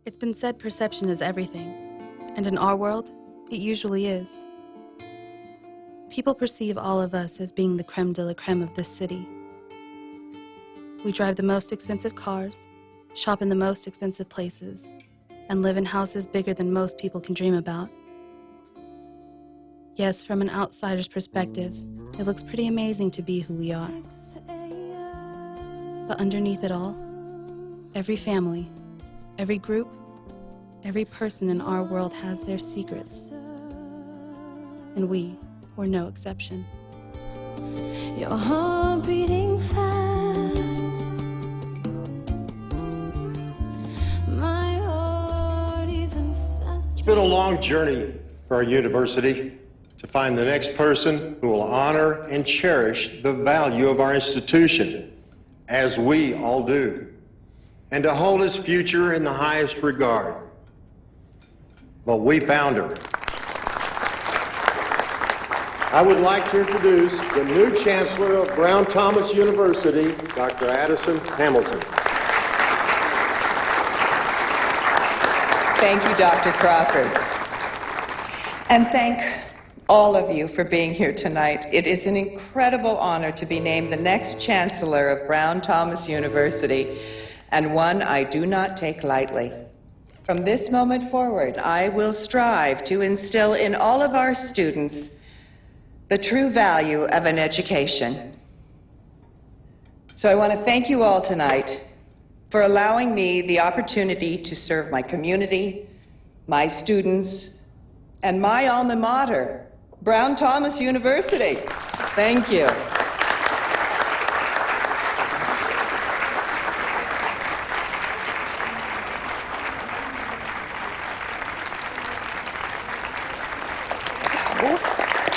It's been said perception is everything, and in our world, it usually is. People perceive all of us as being the creme de la creme of this city. We drive the most expensive cars, shop in the most expensive places, and live in houses bigger than most people can dream about. Yes, from an outsider's perspective, it looks pretty amazing to be who we are. But underneath it all, every family, every group, every person in our world has their secrets. And we were no exception. Your heart beating fast. My heart even faster. It's been a long journey for our university to find the next person who will honor and cherish the value of our institution, as we all do, and to hold its future in the highest regard. Well, we found her. I would like to introduce the new Chancellor of Brown-Thomas University, Dr. Addison Hamilton. Thank you, Dr. Crawford. And thank all of you for being here tonight. It is an incredible honor to be named the next Chancellor of Brown-Thomas University, and one I do not take lightly. From this moment forward, I will strive to instill in all of our students the true value of an education. So I want to thank you all tonight for allowing me the opportunity to serve my community, my students, and my alma mater, Brown-Thomas University. Thank you.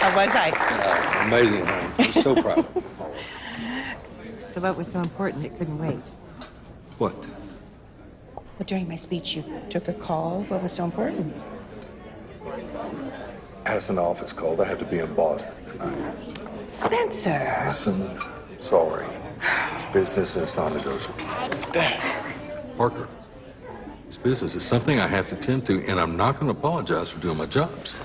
How was I? Amazing, honey. I'm so proud. So what was so important it couldn't wait? What? Well, during my speech, you took a call. What was so important? Addison office called. I have to be in Boston tonight. Spencer. Listen, sorry. It's business and it's non-negotiable. Damn. Parker, this business is something I have to tend to, and I'm not going to apologize for doing my jobs.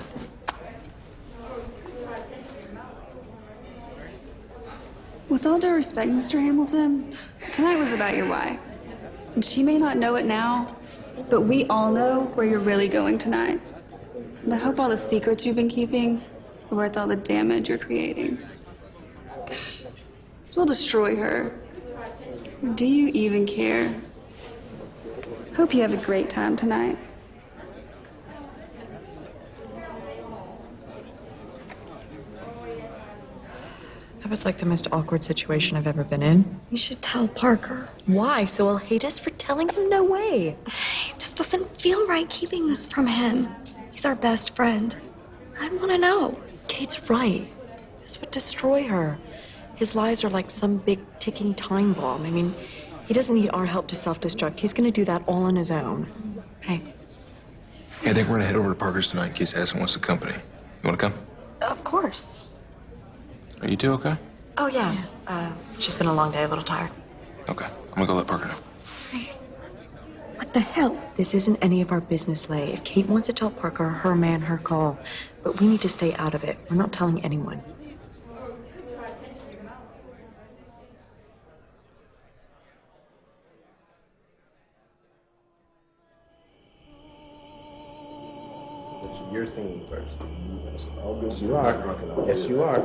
With all due respect, Mr. Hamilton, tonight was about your why. And she may not know it now, but we all know where you're really going tonight. And I hope all the secrets you've been keeping are worth all the damage you're creating. This will destroy her. Do you even care? Hope you have a great time tonight. That was like the most awkward situation I've ever been in. You should tell Parker. Why? So he'll hate us for telling him? No way. It just doesn't feel right keeping this from him. He's our best friend. I'd want to know. Kate's right. This would destroy her. His lies are like some big ticking time bomb. I mean, he doesn't need our help to self-destruct. He's going to do that all on his own. Hey. Hey, I think we're going to head over to Parker's tonight in case Addison wants to company. You want to come? Of course. Are you two okay? Oh, yeah. Just been a long day, a little tired. Okay. I'm going to go let Parker know. What the hell? This isn't any of our business, Lay. If Kate wants to tell Parker, her man, her call. But we need to stay out of it. We're not telling anyone. You're singing first. Yes, you are. Yes, you are.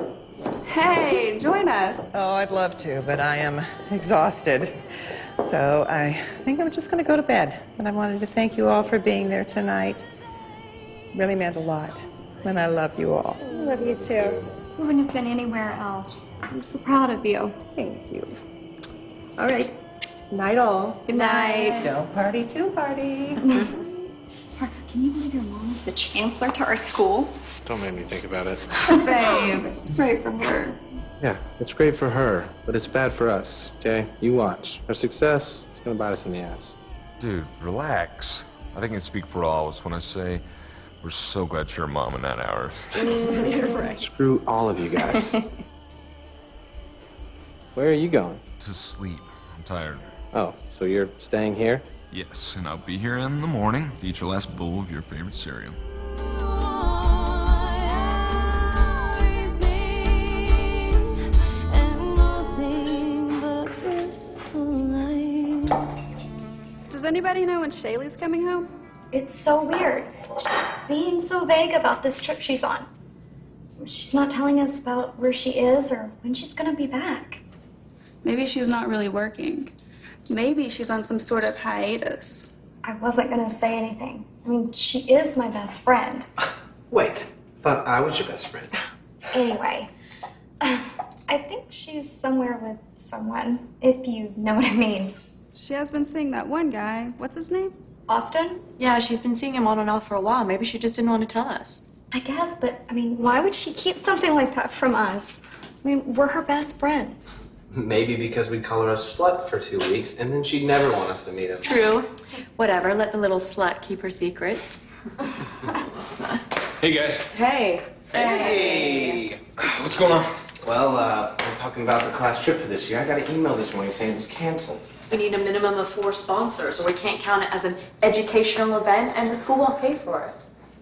Hey, join us. Oh, I'd love to, but I am exhausted. So I think I'm just going to go to bed. But I wanted to thank you all for being there tonight. Really meant a lot. And I love you all. I love you too. We wouldn't have been anywhere else. I'm so proud of you. Thank you. All right. Night all. Good night. Don't party too party. Parker, can you believe your mom is the chancellor to our school? Don't make me think about it. Babe, it's great for her. Yeah, it's great for her, but it's bad for us, okay? You watch. Her success is gonna bite us in the ass. Dude, relax. I think I can speak for all of us when I say we're so glad you're mom and not ours. You're right. Screw all of you guys. Where are you going? To sleep. I'm tired. Oh, so you're staying here? Yes, and I'll be here in the morning to eat your last bowl of your favorite cereal. Does anybody know when Shaylee's coming home? It's so weird. She's being so vague about this trip she's on. She's not telling us about where she is or when she's gonna be back. Maybe she's not really working. Maybe she's on some sort of hiatus. I wasn't gonna say anything. I mean, she is my best friend. Wait, thought I was your best friend. Anyway, I think she's somewhere with someone, if you know what I mean. She has been seeing that one guy. What's his name? Austin? Yeah, she's been seeing him on and off for a while. Maybe she just didn't want to tell us. I guess, but I mean, why would she keep something like that from us? I mean, we're her best friends. Maybe because we'd call her a slut for 2 weeks, and then she'd never want us to meet him. True. Whatever, let the little slut keep her secrets. Hey, guys. Hey. Hey. What's going on? Well, we're talking about the class trip for this year. I got an email this morning saying it was canceled. We need a minimum of 4 sponsors, or we can't count it as an educational event, and the school won't pay for it.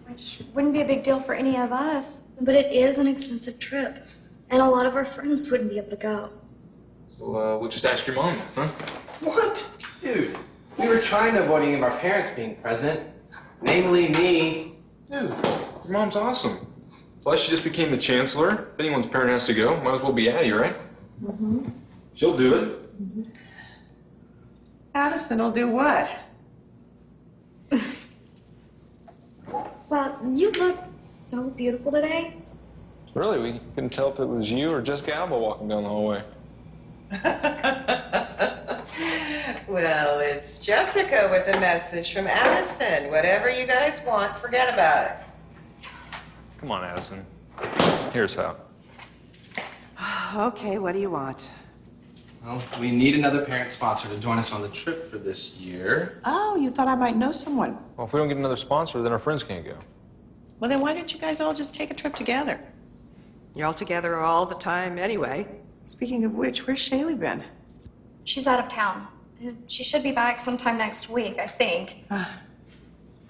Which wouldn't be a big deal for any of us, but it is an expensive trip, and a lot of our friends wouldn't be able to go. So, we'll just ask your mom, huh? What? Dude, we were trying to avoid any of our parents being present, namely me. Dude, your mom's awesome. Plus, she just became the chancellor. If anyone's parent has to go, might as well be Addie, right? Mm-hmm. She'll do it. Mm-hmm. Addison will do what? Wow, you look so beautiful today. Really, we couldn't tell if it was you or Jessica Alba walking down the hallway. Well, it's Jessica with a message from Addison. Whatever you guys want, forget about it. Come on, Addison. Here's how. Okay, what do you want? Well, we need another parent sponsor to join us on the trip for this year. Oh, you thought I might know someone. Well, if we don't get another sponsor, then our friends can't go. Well, then why don't you guys all just take a trip together? You're all together all the time anyway. Speaking of which, where's Shaylee been? She's out of town. She should be back sometime next week, I think.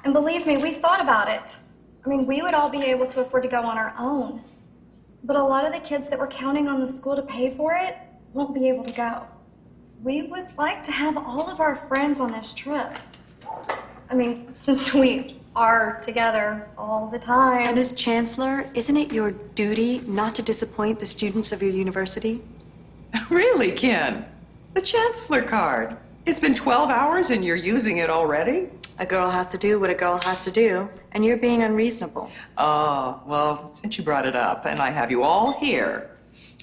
And believe me, we've thought about it. I mean, we would all be able to afford to go on our own. But a lot of the kids that were counting on the school to pay for it won't be able to go. We would like to have all of our friends on this trip. I mean, since we are together all the time. And as chancellor, isn't it your duty not to disappoint the students of your university? Really, Ken? The chancellor card. It's been 12 hours and you're using it already? A girl has to do what a girl has to do, and you're being unreasonable. Oh, well, since you brought it up and I have you all here,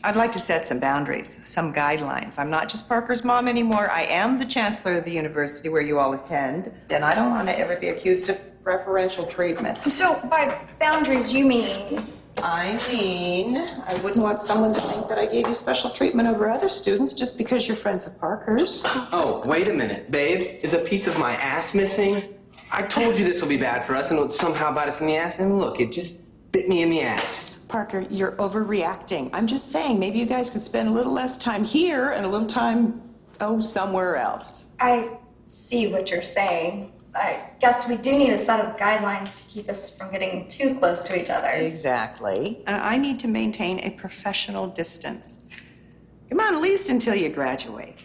I'd like to set some boundaries, some guidelines. I'm not just Parker's mom anymore. I am the chancellor of the university where you all attend, and I don't want to ever be accused of preferential treatment. So by boundaries, you mean? I wouldn't want someone to think that I gave you special treatment over other students just because you're friends of Parker's. Oh, wait a minute, babe. Is a piece of my ass missing? I told you this will be bad for us and it would somehow bite us in the ass, and look, it just bit me in the ass. Parker, you're overreacting. I'm just saying, maybe you guys could spend a little less time here and a little time, somewhere else. I see what you're saying. I guess we do need a set of guidelines to keep us from getting too close to each other. Exactly. And I need to maintain a professional distance. Come on, at least until you graduate.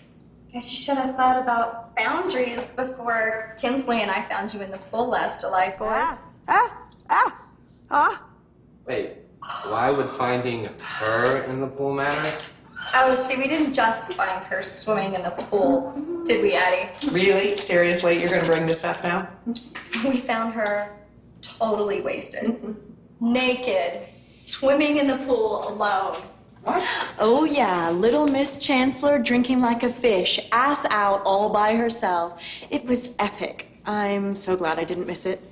Guess you should have thought about boundaries before Kinsley and I found you in the pool last July 4th. Wait, why would finding her in the pool matter? Oh, see, we didn't just find her swimming in the pool, did we, Addie? Really? Seriously? You're gonna bring this up now? We found her totally wasted, naked, swimming in the pool alone. What? Oh yeah, little Miss Chancellor drinking like a fish, ass out all by herself. It was epic. I'm so glad I didn't miss it.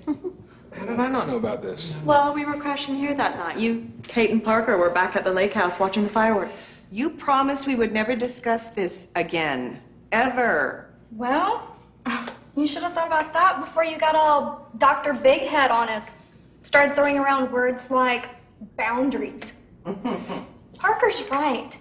How did I not know about this? Well, we were crashing here that night. You, Kate, and Parker were back at the lake house watching the fireworks. You promised we would never discuss this again. Ever. Well, you should have thought about that before you got all Dr. Big Head on us. Started throwing around words like boundaries. Parker's right.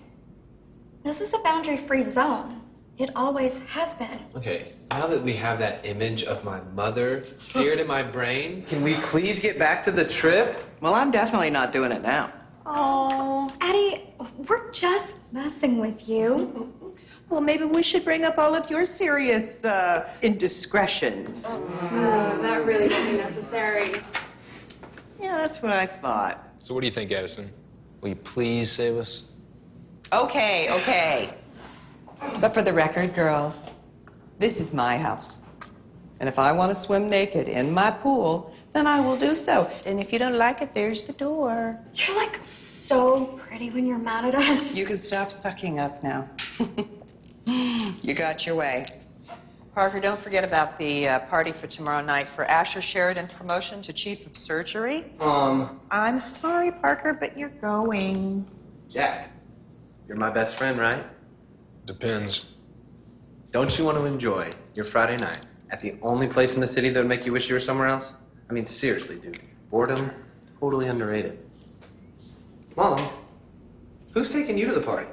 This is a boundary-free zone. It always has been. Okay, now that we have that image of my mother seared in my brain, can we please get back to the trip? Well, I'm definitely not doing it now. Oh, Addie, we're just messing with you. Well, maybe we should bring up all of your serious indiscretions. That really won't be necessary. Yeah, that's what I thought. So what do you think, Addison? Will you please save us? Okay. But for the record, girls, this is my house. And if I want to swim naked in my pool, then I will do so. And if you don't like it, there's the door. You're like so pretty when you're mad at us. You can stop sucking up now. You got your way. Parker, don't forget about the party for tomorrow night for Asher Sheridan's promotion to Chief of Surgery. I'm sorry, Parker, but you're going. Jack, you're my best friend, right? Depends. Don't you want to enjoy your Friday night at the only place in the city that would make you wish you were somewhere else? I mean, seriously, dude. Boredom, totally underrated. Mom, who's taking you to the party?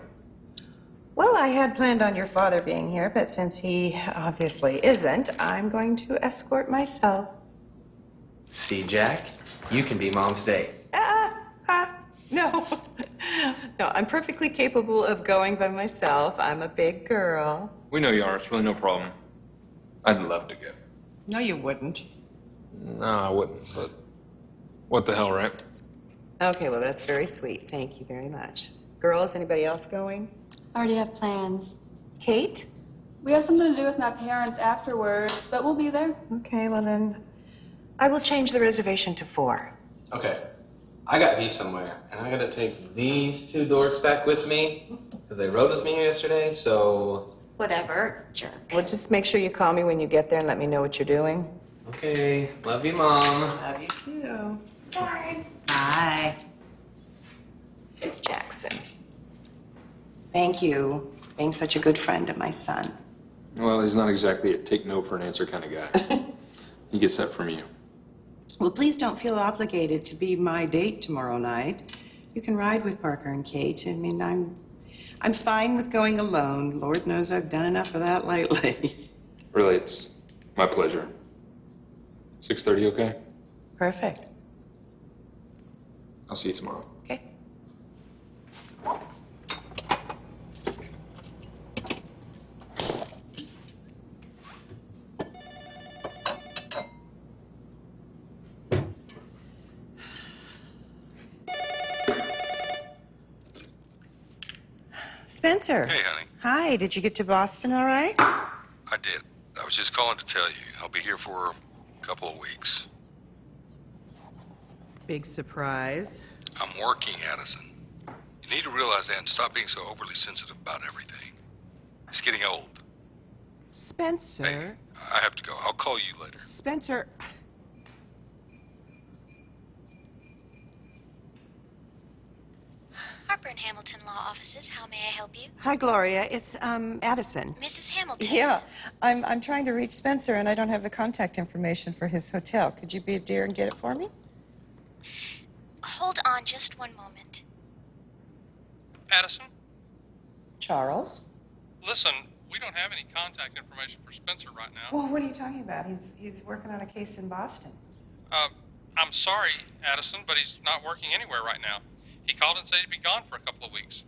Well, I had planned on your father being here, but since he obviously isn't, I'm going to escort myself. See, Jack, you can be Mom's date. No. No, I'm perfectly capable of going by myself. I'm a big girl. We know you are. It's really no problem. I'd love to go. No, you wouldn't. No, I wouldn't, but what the hell, right? Okay, well, that's very sweet. Thank you very much. Girls, anybody else going? I already have plans. Kate? We have something to do with my parents afterwards, but we'll be there. Okay, well then, I will change the reservation to 4. Okay, I got these somewhere, and I gotta take these 2 dorks back with me, because they rode with me here yesterday, so... Whatever, jerk. Well, just make sure you call me when you get there and let me know what you're doing. Okay, love you, Mom. Love you too. Bye. Bye. Jackson. Thank you for being such a good friend of my son. Well, he's not exactly a take no for an answer kind of guy. He gets that from you. Well, please don't feel obligated to be my date tomorrow night. You can ride with Parker and Kate. I mean, I'm fine with going alone. Lord knows I've done enough of that lately. Really, it's my pleasure. 6:30, okay? Perfect. I'll see you tomorrow. Okay. Spencer. Hey, honey. Hi, did you get to Boston all right? I did. I was just calling to tell you. I'll be here for a couple of weeks. Big surprise. I'm working, Addison. You need to realize that and stop being so overly sensitive about everything. It's getting old. Spencer. Hey, I have to go. I'll call you later. Spencer. Harper and Hamilton Law Offices, how may I help you? Hi, Gloria. It's Addison. Mrs. Hamilton. Yeah, I'm trying to reach Spencer, and I don't have the contact information for his hotel. Could you be a dear and get it for me? Hold on just one moment. Addison, Charles? listen, we don't have any contact information for Spencer right now. Well, what are you talking about? He's working on a case in Boston. I'm sorry, Addison, but he's not working anywhere right now. He called and said he'd be gone for a couple of weeks.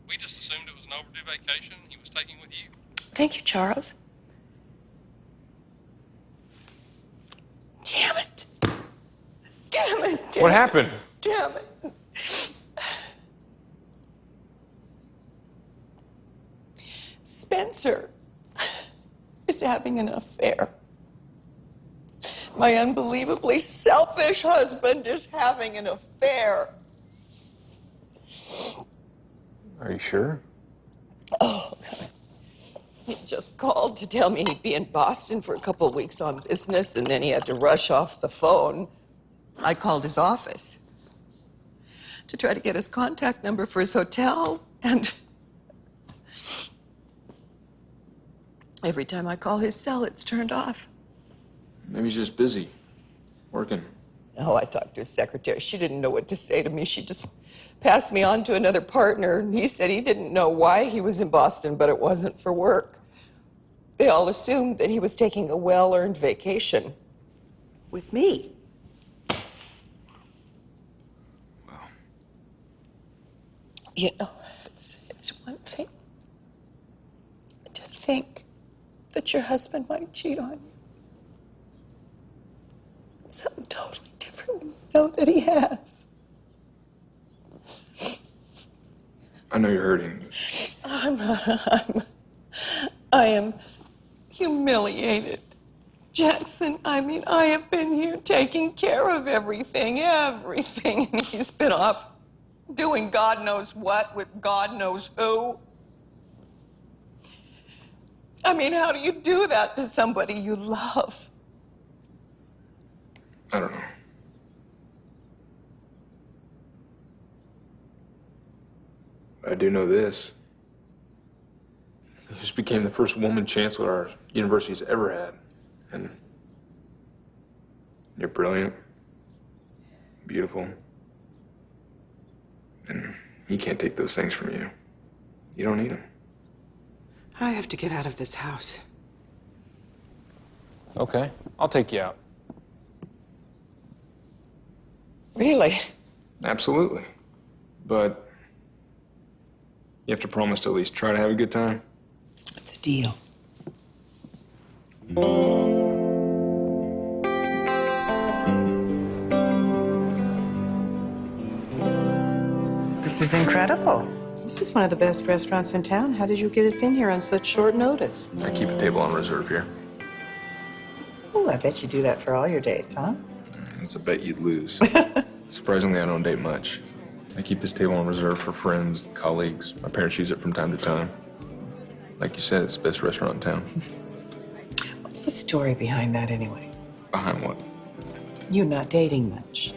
We just assumed it was an overdue vacation he was taking with you. Thank you, Charles. Damn it! Damn it! Damn What happened? Damn it! Spencer is having an affair. My unbelievably selfish husband is having an affair. Are you sure? Oh, he just called to tell me he'd be in Boston for a couple of weeks on business, and then he had to rush off the phone. I called his office to try to get his contact number for his hotel, and every time I call his cell, it's turned off. Maybe he's just busy. Working. Oh, I talked to his secretary. She didn't know what to say to me. She just passed me on to another partner, and he said he didn't know why he was in Boston, but it wasn't for work. They all assumed that he was taking a well-earned vacation with me. You know, it's one thing to think that your husband might cheat on you. It's something totally different when you know that he has. I know you're hurting. I am humiliated. Jackson, I mean, I have been here taking care of everything, and he's been off doing God knows what with God knows who. I mean, how do you do that to somebody you love? I don't know. But I do know this. You just became the first woman chancellor our university's ever had. And you're brilliant, beautiful, and he can't take those things from you. You don't need them. I have to get out of this house. Okay, I'll take you out. Really? Absolutely. But you have to promise to at least try to have a good time. It's a deal. This is incredible. This is one of the best restaurants in town. How did you get us in here on such short notice? I keep a table on reserve here. Oh, I bet you do that for all your dates, huh? It's a bet you'd lose. Surprisingly, I don't date much. I keep this table on reserve for friends, colleagues. My parents use it from time to time. Like you said, it's the best restaurant in town. What's the story behind that anyway? Behind what? You not dating much.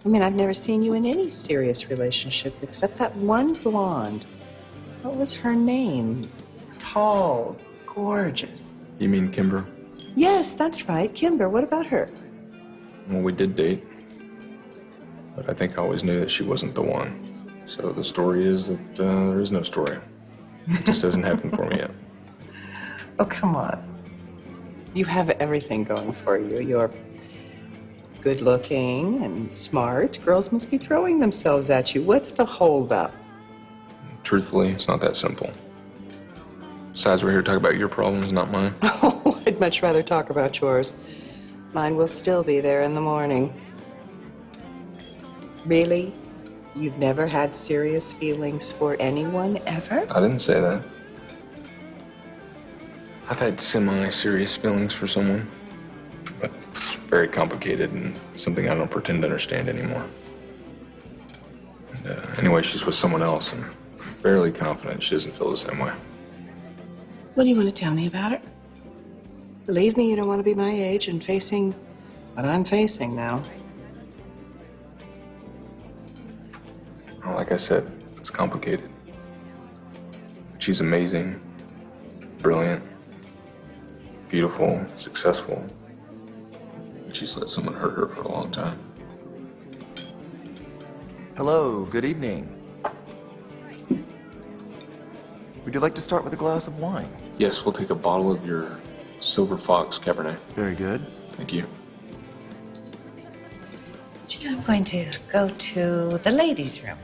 I mean, I've never seen you in any serious relationship except that one blonde. What was her name? Tall, gorgeous. You mean Kimber? Yes, that's right, Kimber. What about her? Well, we did date. But I think I always knew that she wasn't the one. So the story is that there is no story. It just hasn't happened for me yet. Oh, come on. You have everything going for you. You're good looking and smart. Girls must be throwing themselves at you. What's the holdup? Truthfully, it's not that simple. Besides, we're here to talk about your problems, not mine. Oh, I'd much rather talk about yours. Mine will still be there in the morning. Really? You've never had serious feelings for anyone ever? I didn't say that. I've had semi-serious feelings for someone, but it's very complicated and something I don't pretend to understand anymore. And, anyway, she's with someone else, and I'm fairly confident she doesn't feel the same way. What do you want to tell me about it? Believe me, you don't want to be my age and facing what I'm facing now. Well, like I said, it's complicated. But she's amazing, brilliant, beautiful, successful. But she's let someone hurt her for a long time. Hello, good evening. Would you like to start with a glass of wine? Yes, we'll take a bottle of your Silver Fox Cabernet. Very good. Thank you. I'm going to go to the ladies' room.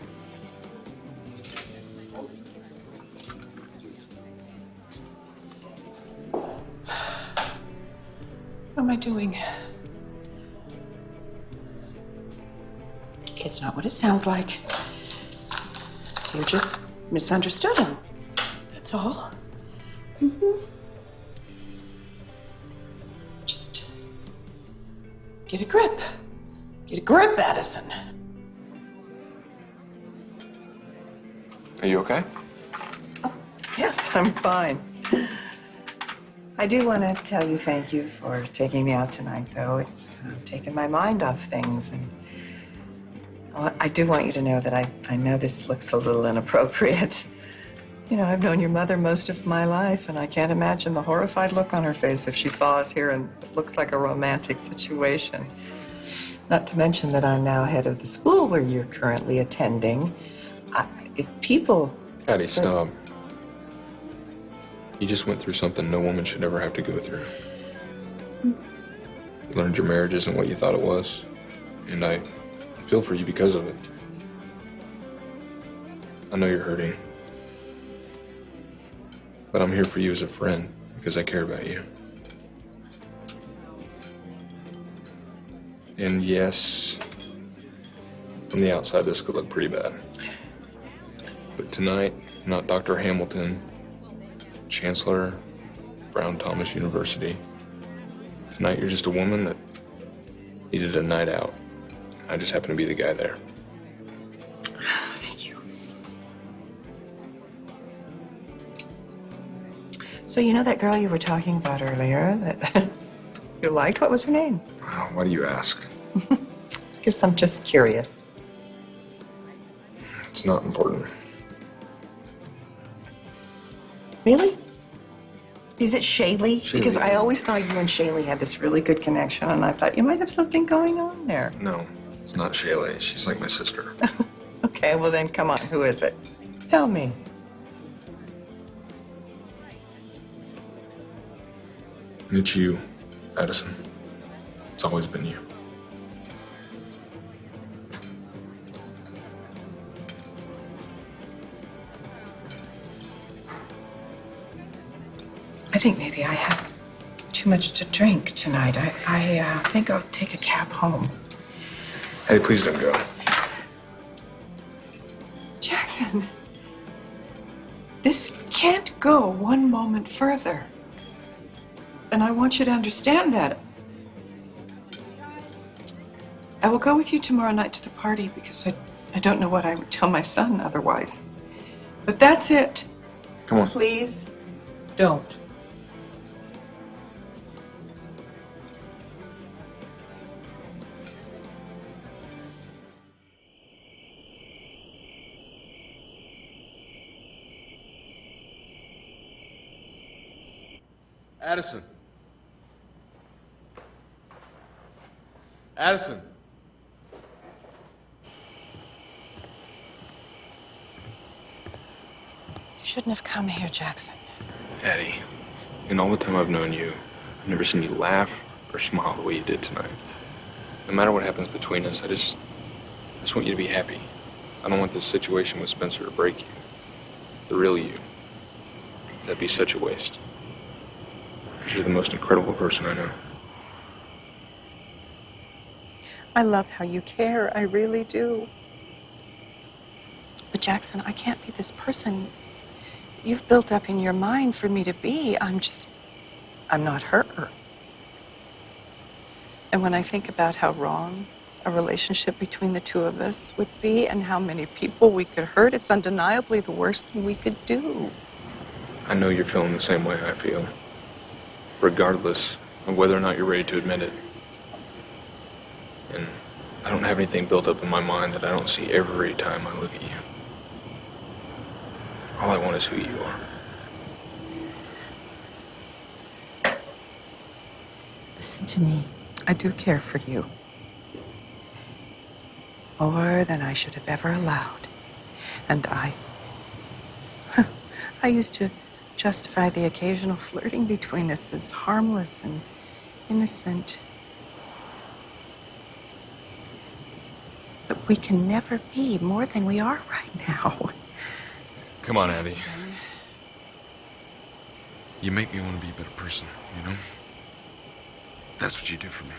What am I doing? It's not what it sounds like. You just misunderstood him. That's all. Just get a grip. Get a grip, Addison. Are you okay? Yes, I'm fine. I do want to tell you thank you for taking me out tonight, though. It's taken my mind off things. And I do want you to know that I know this looks a little inappropriate. You know, I've known your mother most of my life, and I can't imagine the horrified look on her face if she saw us here and it looks like a romantic situation. Not to mention that I'm now head of the school where you're currently attending. If people... Addie, stop. You just went through something no woman should ever have to go through. You learned your marriage isn't what you thought it was, and I feel for you because of it. I know you're hurting, but I'm here for you as a friend because I care about you. And yes, from the outside, this could look pretty bad. But tonight, not Dr. Hamilton, Chancellor, Brown Thomas University. Tonight, you're just a woman that needed a night out. I just happen to be the guy there. Thank you. So you know that girl you were talking about earlier that you liked? What was her name? Why do you ask? Guess I'm just curious. It's not important. Really? Is it Shaylee? Shaylee. Because I always thought you and Shaylee had this really good connection, and I thought you might have something going on there. No, it's not Shaylee. She's like my sister. Okay, well then, come on. Who is it? Tell me. It's you, Addison. It's always been you. I think maybe I had too much to drink tonight. I think I'll take a cab home. Hey, please don't go. Jackson, this can't go one moment further. And I want you to understand that. I will go with you tomorrow night to the party because I don't know what I would tell my son otherwise. But that's it. Come on. Please don't. Addison. Addison. You shouldn't have come here, Jackson. Addie, in all the time I've known you, I've never seen you laugh or smile the way you did tonight. No matter what happens between us, I just want you to be happy. I don't want this situation with Spencer to break you. The real you. That'd be such a waste. Because you're the most incredible person I know. I love how you care. I really do. But Jackson, I can't be this person you've built up in your mind for me to be. I'm not her. And when I think about how wrong a relationship between the two of us would be and how many people we could hurt, it's undeniably the worst thing we could do. I know you're feeling the same way I feel. Regardless of whether or not you're ready to admit it. And I don't have anything built up in my mind that I don't see every time I look at you. All I want is who you are. Listen to me. I do care for you. More than I should have ever allowed. And I used to justify the occasional flirting between us as harmless and innocent. But we can never be more than we are right now. Come on, Addie. You make me want to be a better person, you know? That's what you do for me.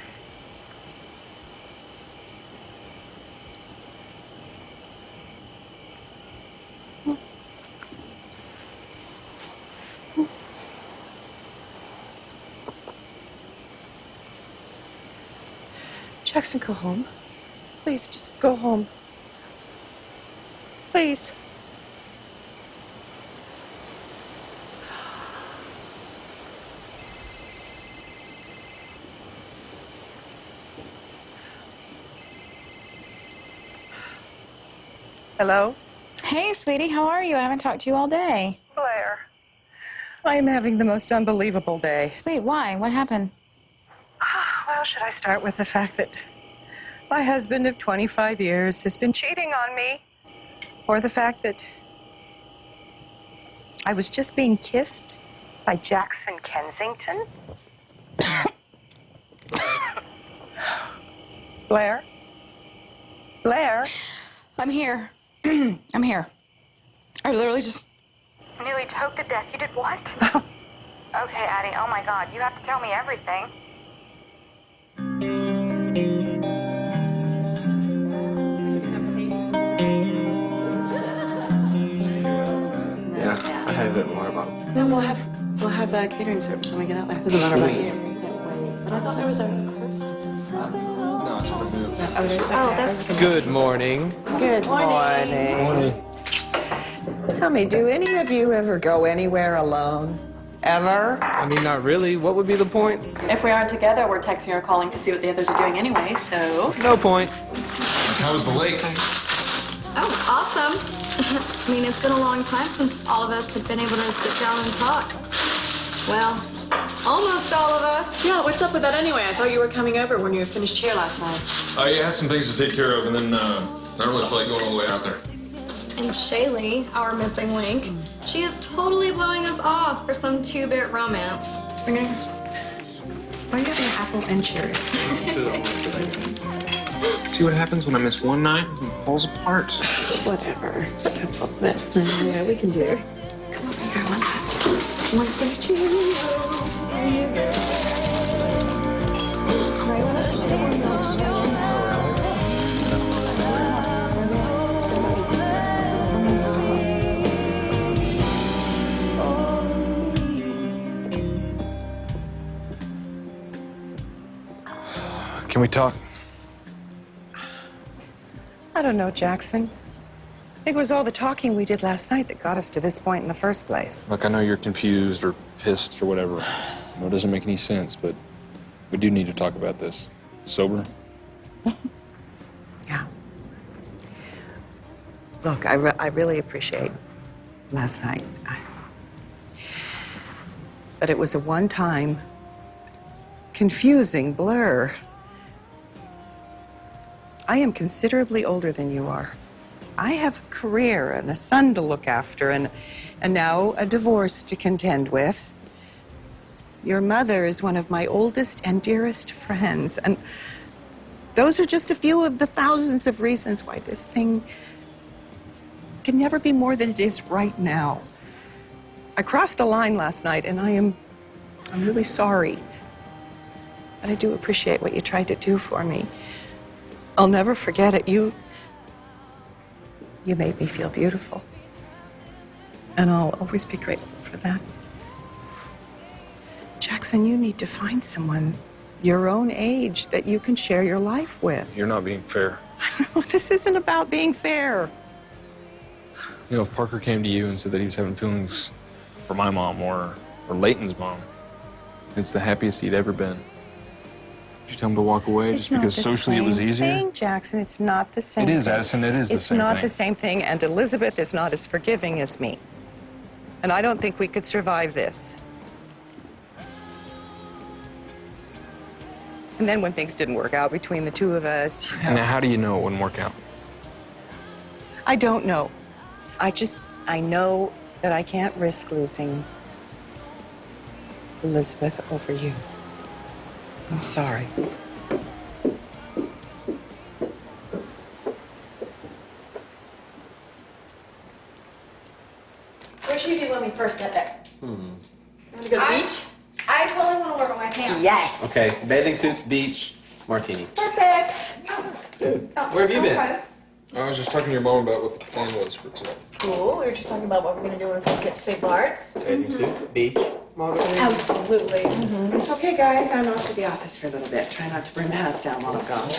Jackson, go home. Please, just go home. Please. Hello? Hey, sweetie, how are you? I haven't talked to you all day. Blair. I am having the most unbelievable day. Wait, why? What happened? Well, should I start with the fact that my husband of 25 years has been cheating on me? Or the fact that I was just being kissed by Jackson Kensington? Blair? Blair? I'm here. I'm here. I literally just. Nearly choked to death. You did what? Okay, Addie. Oh my God. You have to tell me everything. Yeah, I had a bit more about it. No, we'll have catering service when we get out there. Doesn't matter about you. But I thought there was a. Oh, that's good. Good morning. Good morning. Tell me, do any of you ever go anywhere alone? Ever? I mean, not really. What would be the point? If we aren't together, we're texting or calling to see what the others are doing anyway, so. No point. How was the lake? Oh, awesome. I mean, it's been a long time since all of us have been able to sit down and talk. Well, almost all of us. Yeah, what's up with that anyway? I thought you were coming over when you had finished cheer last night. Yeah, I had some things to take care of, and then I don't really feel like going all the way out there. And Shaylee, our missing link, she is totally blowing us off for some two-bit romance. Why are you having an apple and cherry? See what happens when I miss one night? It falls apart. Whatever. Just have fun with it. Yeah, we can do it. Come on, here, one some Can we talk? I don't know, Jackson. I think it was all the talking we did last night that got us to this point in the first place. Look, I know you're confused or pissed or whatever. I know it doesn't make any sense, but we do need to talk about this. Sober? Yeah. Look, I really appreciate last night. But it was a one-time, confusing blur. I am considerably older than you are. I have a career and a son to look after and now a divorce to contend with. Your mother is one of my oldest and dearest friends, and those are just a few of the thousands of reasons why this thing can never be more than it is right now. I crossed a line last night, and I'm really sorry. But I do appreciate what you tried to do for me. I'll never forget it. You made me feel beautiful. And I'll always be grateful for that. Jackson, you need to find someone your own age that you can share your life with. You're not being fair. This isn't about being fair. You know, if Parker came to you and said that he was having feelings for my mom or Leighton's mom, it's the happiest he'd ever been. Did you tell him to walk away just because socially it was easier? It's not the same thing, Jackson. It's not the same It is, thing. Addison. It is the same thing. It's not the same thing, and Elizabeth is not as forgiving as me. And I don't think we could survive this. And then when things didn't work out between the two of us, you know, Now, how do you know it wouldn't work out? I don't know. I know that I can't risk losing Elizabeth over you. I'm sorry. So what should you do when we first get there? Want to go to the beach? I totally want to work on my pants. Yes. Okay, bathing suits, beach, martini. Perfect. Where have you been? Okay. I was just talking to your mom about what the plan was for tonight. Cool. We were just talking about what we're going to do when we first get to St. Bart's. Bathing suit, beach, martini. Absolutely. Okay, guys, I'm off to the office for a little bit. Try not to burn the house down while I'm gone.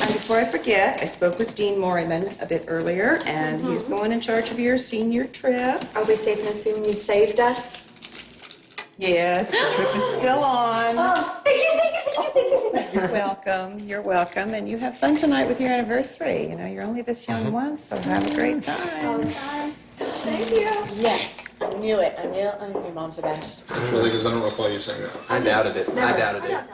And before I forget, I spoke with Dean Morriman a bit earlier, and he's the one in charge of your senior trip. Are we safe in assuming you've saved us? Yes, the trip is still on. Oh, thank you. You're welcome. You're welcome. And you have fun tonight with your anniversary. You know, you're only this young once, so have a great time. Thank you. Yes. I knew it. I knew your mom's the best. That's really because I don't recall you saying that. I doubted it. I doubted it.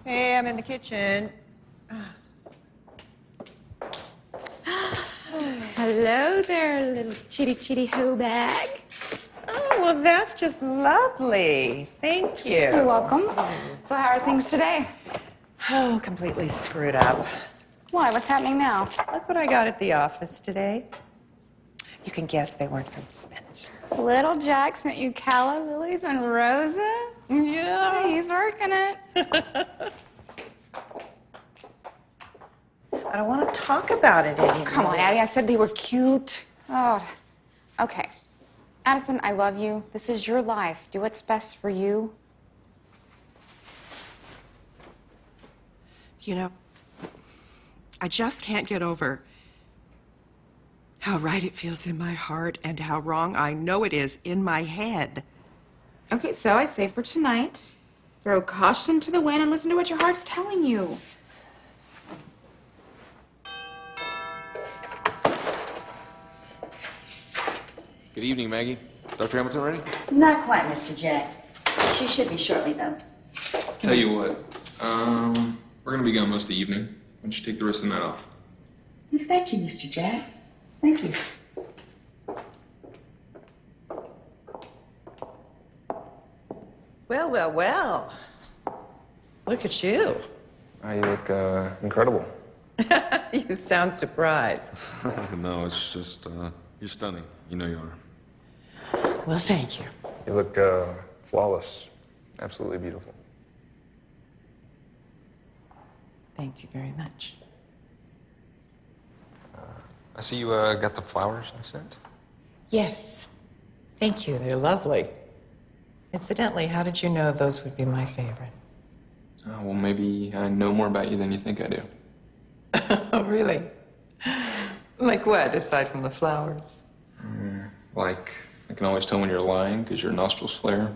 Hey, I'm in the kitchen. Hello there, little chitty hoe bag. Oh, well, that's just lovely. Thank you. You're welcome. So how are things today? Oh, completely screwed up. Why? What's happening now? Look what I got at the office today. You can guess they weren't from Spencer. Little Jack sent you calla lilies and roses? Yeah. Hey, he's working it. I don't want to talk about it anymore. Come on, Addie. I said they were cute. Oh, okay. Addison, I love you. This is your life. Do what's best for you. You know, I just can't get over how right it feels in my heart and how wrong I know it is in my head. Okay, so I say for tonight, throw caution to the wind and listen to what your heart's telling you. Good evening, Maggie. Dr. Hamilton ready? Not quite, Mr. Jack. She should be shortly, though. Tell you what, we're gonna be gone most of the evening. Why don't you take the rest of the night off? Well, thank you, Mr. Jack. Thank you. Well, well, well. Look at you. You look incredible. You sound surprised. No, it's just, you're stunning. You know you are. Well, thank you. You look flawless. Absolutely beautiful. Thank you very much. I see you got the flowers I sent. Yes. Thank you. They're lovely. Incidentally, how did you know those would be my favorite? Well, maybe I know more about you than you think I do. Oh, really? Like what, aside from the flowers? Like, I can always tell when you're lying because your nostrils flare.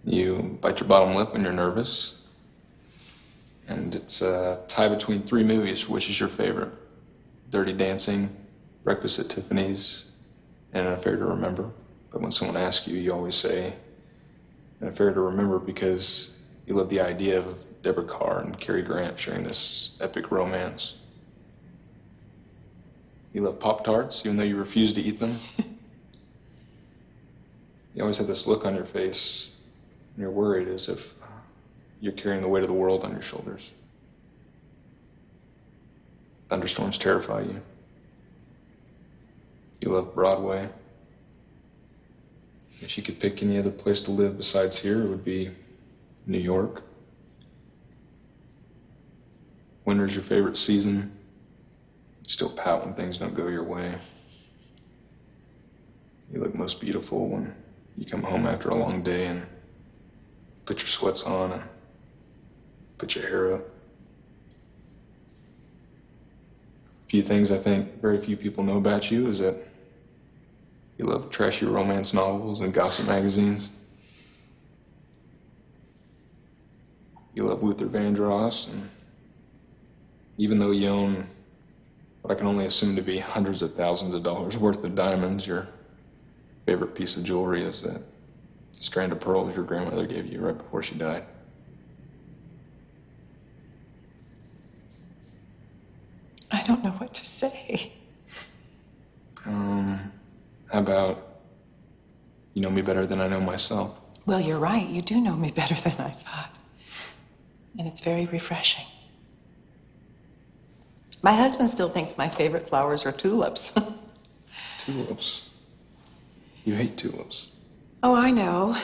You bite your bottom lip when you're nervous. And it's a tie between 3 movies. Which is your favorite? Dirty Dancing, Breakfast at Tiffany's, and An Affair to Remember. But when someone asks you, you always say An Affair to Remember because you love the idea of Deborah Carr and Cary Grant sharing this epic romance. You love Pop-Tarts, even though you refuse to eat them. You always have this look on your face when you're worried, as if you're carrying the weight of the world on your shoulders. Thunderstorms terrify you. You love Broadway. If you could pick any other place to live besides here, it would be New York. Winter's your favorite season. You still pout when things don't go your way. You look most beautiful when you come home after a long day and put your sweats on and put your hair up. A few things I think very few people know about you is that you love trashy romance novels and gossip magazines. You love Luther Vandross, and even though you own what I can only assume to be hundreds of thousands of dollars worth of diamonds, your favorite piece of jewelry is that strand of pearls your grandmother gave you right before she died. I don't know what to say. How about you know me better than I know myself? Well, you're right. You do know me better than I thought. And it's very refreshing. My husband still thinks my favorite flowers are tulips. Tulips? You hate tulips. Oh, I know.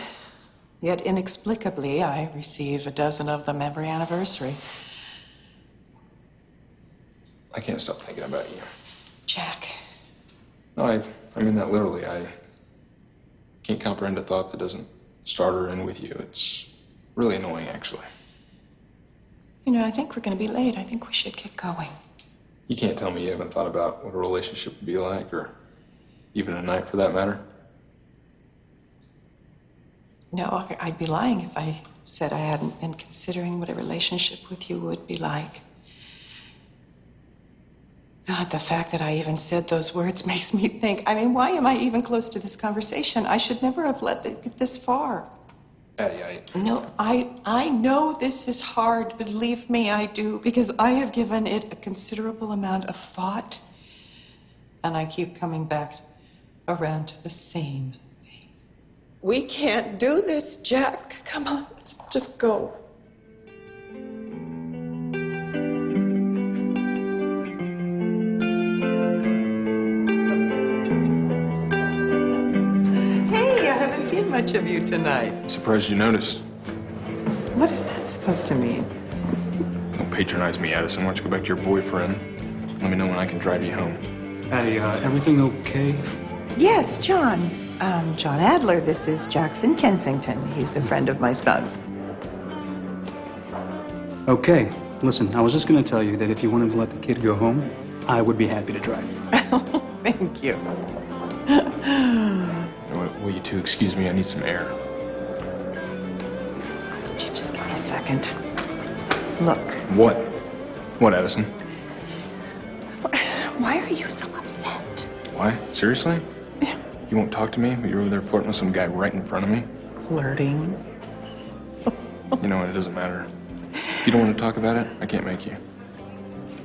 Yet inexplicably, I receive a dozen of them every anniversary. I can't stop thinking about you. Jack. No, I mean that literally. I can't comprehend a thought that doesn't start or end with you. It's really annoying, actually. You know, I think we're going to be late. I think we should get going. You can't tell me you haven't thought about what a relationship would be like, or even a night for that matter. No, I'd be lying if I said I hadn't been considering what a relationship with you would be like. God, the fact that I even said those words makes me think, I mean, why am I even close to this conversation? I should never have let it get this far. Addie, No, I know this is hard. Believe me, I do, because I have given it a considerable amount of thought, and I keep coming back around to the same thing. We can't do this, Jack. Come on, let's just go. Hey, I haven't seen much of you tonight. I'm surprised you noticed. What is that supposed to mean? Don't patronize me, Addison. Why don't you go back to your boyfriend? Let me know when I can drive you home. Addie, everything okay? Yes, John. John Adler. This is Jackson Kensington. He's a friend of my son's. Okay. Listen, I was just going to tell you that if you wanted to let the kid go home, I would be happy to drive. Thank you. Will you two excuse me? I need some air. Would you just give me a second? Look. What? What, Addison? Why are you so upset? Why? Seriously? You won't talk to me, but you're over there flirting with some guy right in front of me? Flirting? You know what? It doesn't matter. If you don't want to talk about it, I can't make you.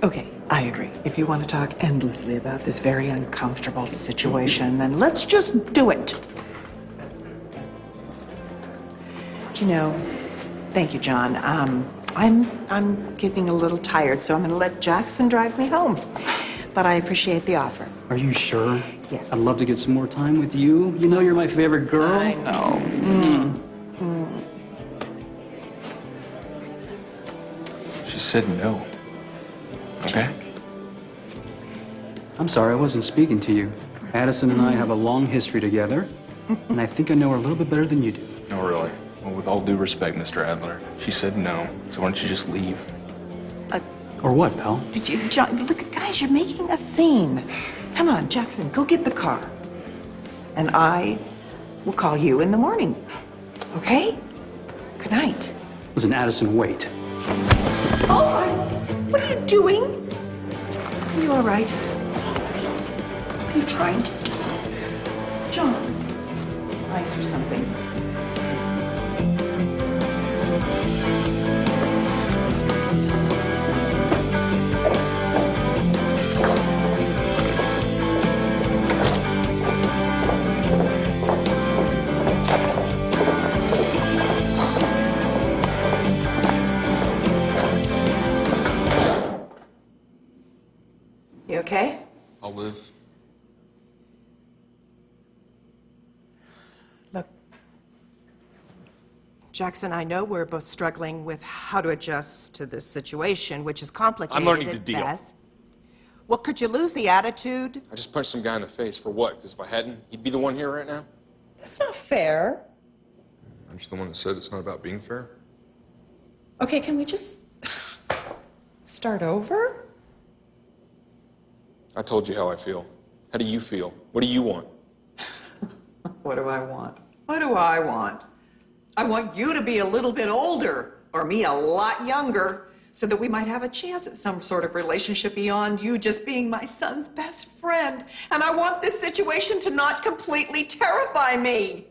Okay, I agree. If you want to talk endlessly about this very uncomfortable situation, then let's just do it. You know, thank you, John. I'm getting a little tired, so I'm going to let Jackson drive me home. But I appreciate the offer. Are you sure? Yes. I'd love to get some more time with you. You know you're my favorite girl. I know. She said no. Okay? I'm sorry, I wasn't speaking to you. Addison and I have a long history together, and I think I know her a little bit better than you do. No, really. Well, with all due respect, Mr. Adler, she said no. So why don't you just leave? Or what, pal? Did you, John, look, guys, you're making a scene. Come on, Jackson, go get the car. And I will call you in the morning. Okay? Good night. Listen, Addison, wait. Oh, what are you doing? Are you all right? What are you trying to do? John, ice or something. You okay? I'll live. Look, Jackson, I know we're both struggling with how to adjust to this situation, which is complicated. I'm learning to at deal. best. Well, could you lose the attitude? I just punched some guy in the face. For what? Because if I hadn't, he'd be the one here right now? That's not fair. I'm just the one that said it's not about being fair. Okay, can we just start over? I told you how I feel. How do you feel? What do you want? What do I want? What do I want? I want you to be a little bit older, or me a lot younger, so that we might have a chance at some sort of relationship beyond you just being my son's best friend. And I want this situation to not completely terrify me.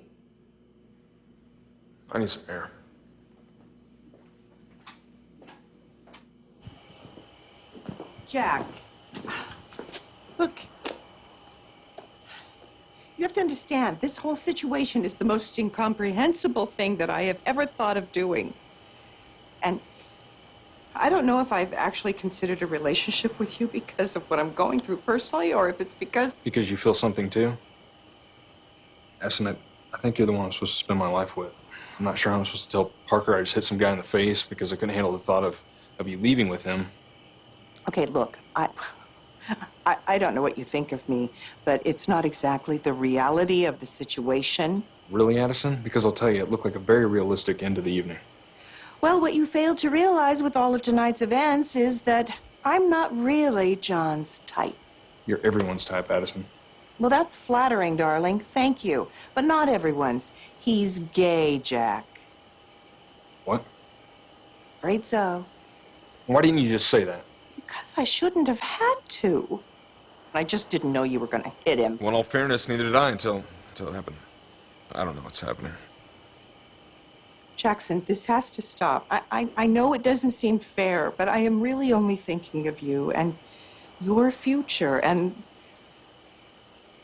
I need some air. Jack, look, you have to understand, this whole situation is the most incomprehensible thing that I have ever thought of doing. And I don't know if I've actually considered a relationship with you because of what I'm going through personally, or if it's because... Because you feel something too? Addison, I think you're the one I'm supposed to spend my life with. I'm not sure how I'm supposed to tell Parker I just hit some guy in the face because I couldn't handle the thought of you leaving with him. Okay, look, I don't know what you think of me, but it's not exactly the reality of the situation. Really, Addison? Because I'll tell you, it looked like a very realistic end to the evening. Well, what you failed to realize with all of tonight's events is that I'm not really John's type. You're everyone's type, Addison. Well, that's flattering, darling. Thank you. But not everyone's. He's gay, Jack. What? Afraid so. Why didn't you just say that? Because I shouldn't have had to. I just didn't know you were going to hit him. Well, in all fairness, neither did I until it happened. I don't know what's happening. Jackson, this has to stop. I know it doesn't seem fair, but I am really only thinking of you and your future and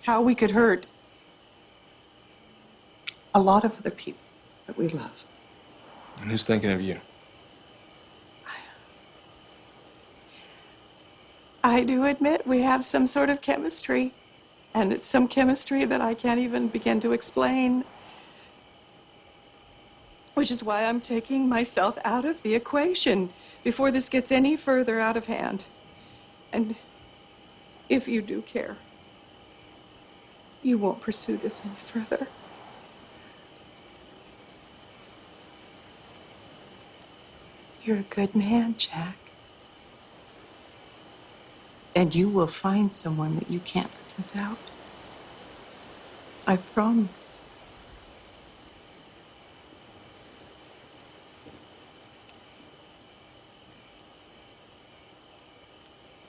how we could hurt a lot of other people that we love. And who's thinking of you? I do admit we have some sort of chemistry, and it's some chemistry that I can't even begin to explain. Which is why I'm taking myself out of the equation before this gets any further out of hand. And if you do care, you won't pursue this any further. You're a good man, Jack. And you will find someone that you can't live without. I promise.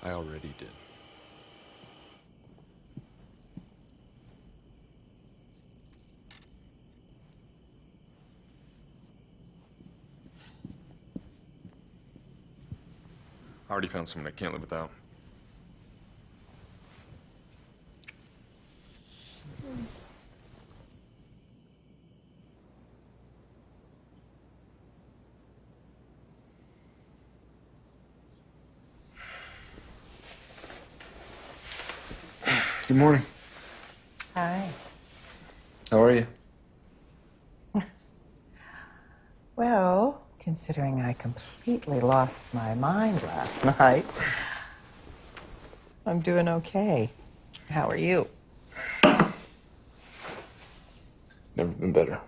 I already did. I already found someone I can't live without. Good morning. Hi. How are you? Well, considering I completely lost my mind last night, I'm doing okay. How are you? Never been better.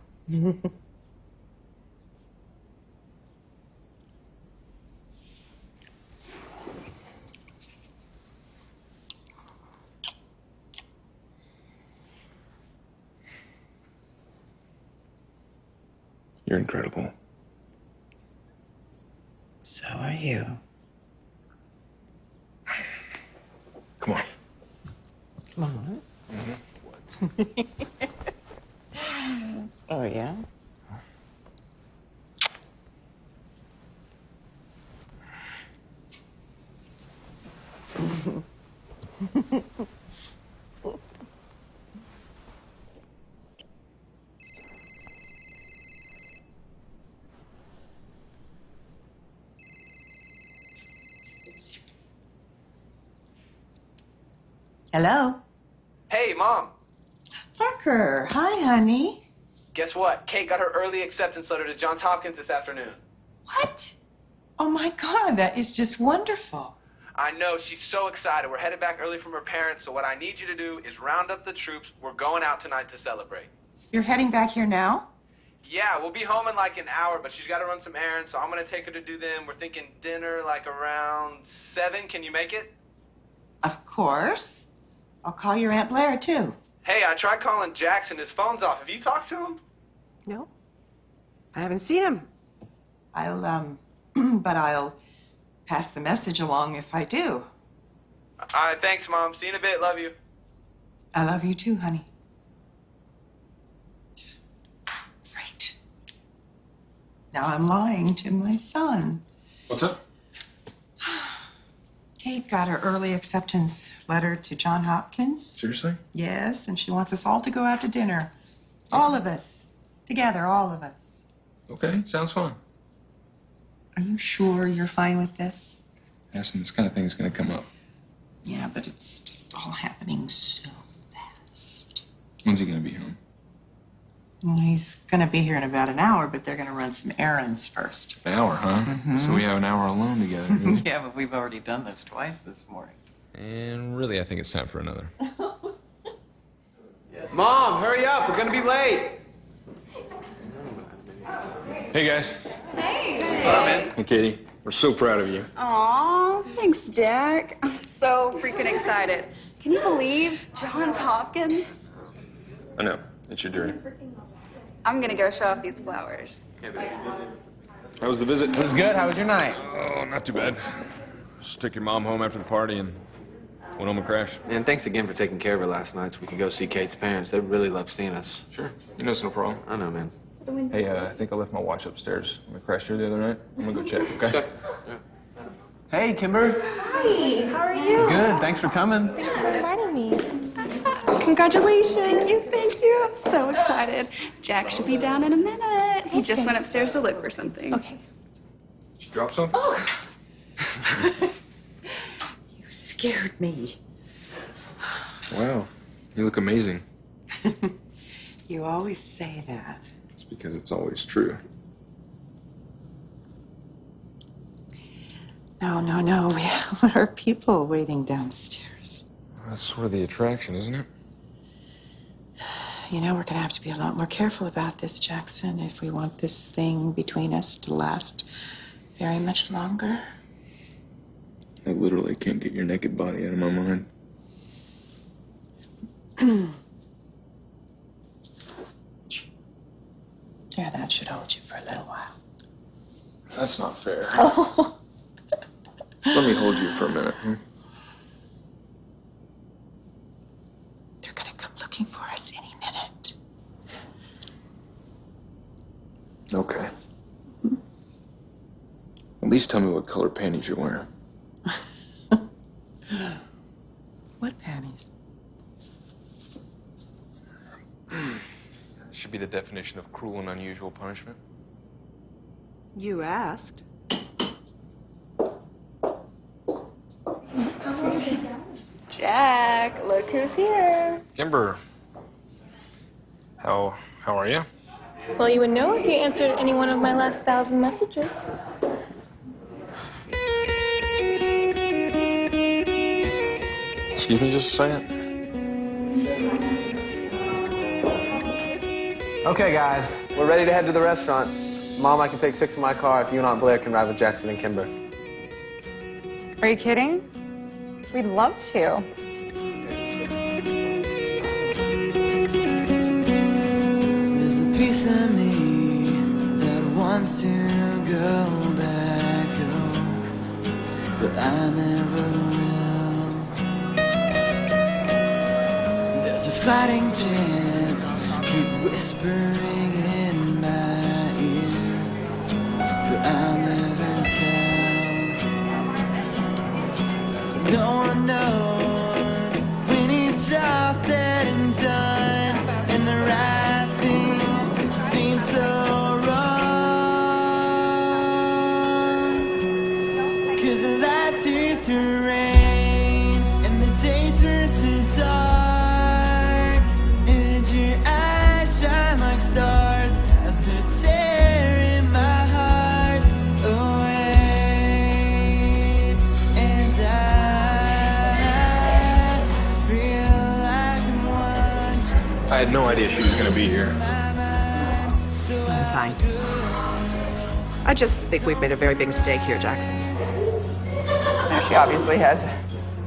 You're incredible. So are you. Come on. Come on. Oh, yeah? Hello? Hey, Mom. Parker. Hi, honey. Guess what? Kate got her early acceptance letter to Johns Hopkins this afternoon. What? Oh, my God, that is just wonderful. I know, she's so excited. We're headed back early from her parents, so what I need you to do is round up the troops. We're going out tonight to celebrate. You're heading back here now? Yeah, we'll be home in like an hour, but she's got to run some errands, so I'm going to take her to do them. We're thinking dinner like around 7. Can you make it? Of course. I'll call your Aunt Blair, too. Hey, I tried calling Jackson. His phone's off. Have you talked to him? No. I haven't seen him. But I'll pass the message along if I do. All right, thanks, Mom. See you in a bit. Love you. I love you too, honey. Right. Now I'm lying to my son. What's up? Kate got her early acceptance letter to Johns Hopkins. Seriously? Yes, and she wants us all to go out to dinner. All of us. Together, all of us. Okay, sounds fun. Are you sure you're fine with this? Asking this kind of thing is going to come up. Yeah, but it's just all happening so fast. When's he going to be home? Well, he's going to be here in about an hour, but they're going to run some errands first. An hour, huh? Mhm. So we have an hour alone together, do we? Yeah, but we've already done this twice this morning. And really, I think it's time for another. Mom, hurry up. We're going to be late. Hey, guys. Hey. What's up, man? Hey, Katie. We're so proud of you. Aw, thanks, Jack. I'm so freaking excited. Can you believe Johns Hopkins? I know. It's your journey. I'm gonna go show off these flowers. How was the visit? It was good. How was your night? Oh, not too bad. Just took your mom home after the party and went home and crashed. And thanks again for taking care of her last night so we could go see Kate's parents. They really love seeing us. Sure. You know it's no problem. I know, man. the window. Hey, I think I left my watch upstairs when I crashed here the other night. I'm gonna go check, okay? Hey, Kimber. Hi, how are you? Good, thanks for coming. Thanks for inviting me. Congratulations. Thank you. I'm so excited. Jack should be down in a minute. He just went upstairs to look for something. Okay. Did you drop something? Oh. You scared me. Wow, you look amazing. You always say that. It's because it's always true. No. There are people waiting downstairs. That's sort of the attraction, isn't it? You know, we're gonna have to be a lot more careful about this, Jackson, if we want this thing between us to last very much longer. I literally can't get your naked body out of my mind. Yeah, that should hold you for a little while. That's not fair. Oh. Let me hold you for a minute. They're gonna come looking for us any minute. Okay. At least tell me what color panties you're wearing. What panties? Should be the definition of cruel and unusual punishment. You asked. Jack, look who's here. Kimber, how are you? Well, you would know if you answered any one of my last 1,000 messages. Excuse me just a second. Okay, guys, we're ready to head to the restaurant. Mom, I can take 6 in my car if you and Aunt Blair can ride with Jackson and Kimber. Are you kidding? We'd love to. There's a piece of me that wants to go back home, but I never will. There's a fighting chance, keep whispering in my ear, but I'll never tell. No one knows when it's all said and done, and the right thing seems so wrong. 'Cause the light turns to rain, and the day turns to dark, and your eyes shine like stars as they're tearing my heart away. And I had no idea she was gonna be here. I'm fine. I just think we've made a very big mistake here, Jackson. Now, she obviously has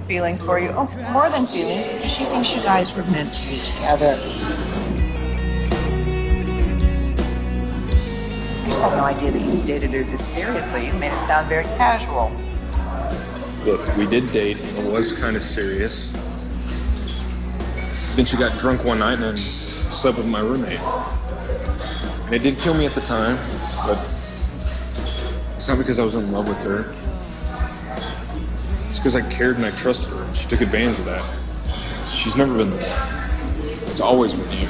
feelings for you. Oh, more than feelings, because she thinks you guys were meant to be together. I just had no idea that you dated her this seriously. You made it sound very casual. Look, we did date. It was kind of serious. Then she got drunk one night and slept with my roommate. And it did kill me at the time, but it's not because I was in love with her. It's because I cared and I trusted her, and she took advantage of that. She's never been the one. It's always been you.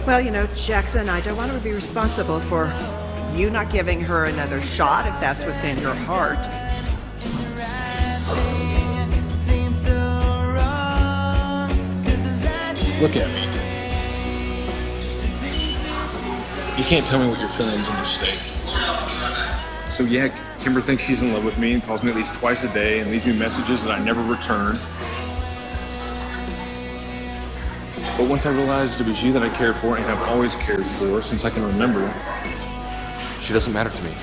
Well, you know, Jackson, I don't want to be responsible for you not giving her another shot if that's what's in your heart. Look at me. You can't tell me what you're feeling is a mistake. So yeah, Kimber thinks she's in love with me and calls me at least twice a day and leaves me messages that I never return. But once I realized it was you that I cared for and have always cared for since I can remember, she doesn't matter to me.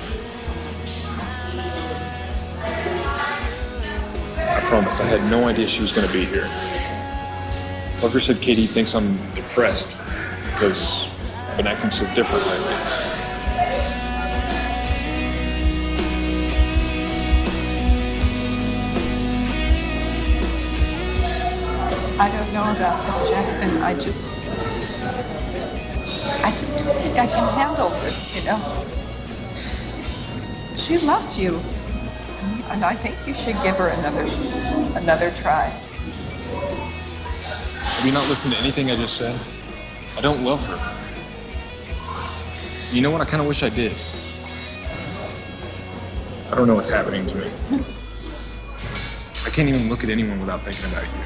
I promise, I had no idea she was going to be here. Parker said Katie thinks I'm depressed because I've been acting so different lately. I don't know about this, Jackson. I just don't think I can handle this, you know. She loves you, and I think you should give her another try. Have you not listened to anything I just said? I don't love her. You know what? I kind of wish I did. I don't know what's happening to me. I can't even look at anyone without thinking about you.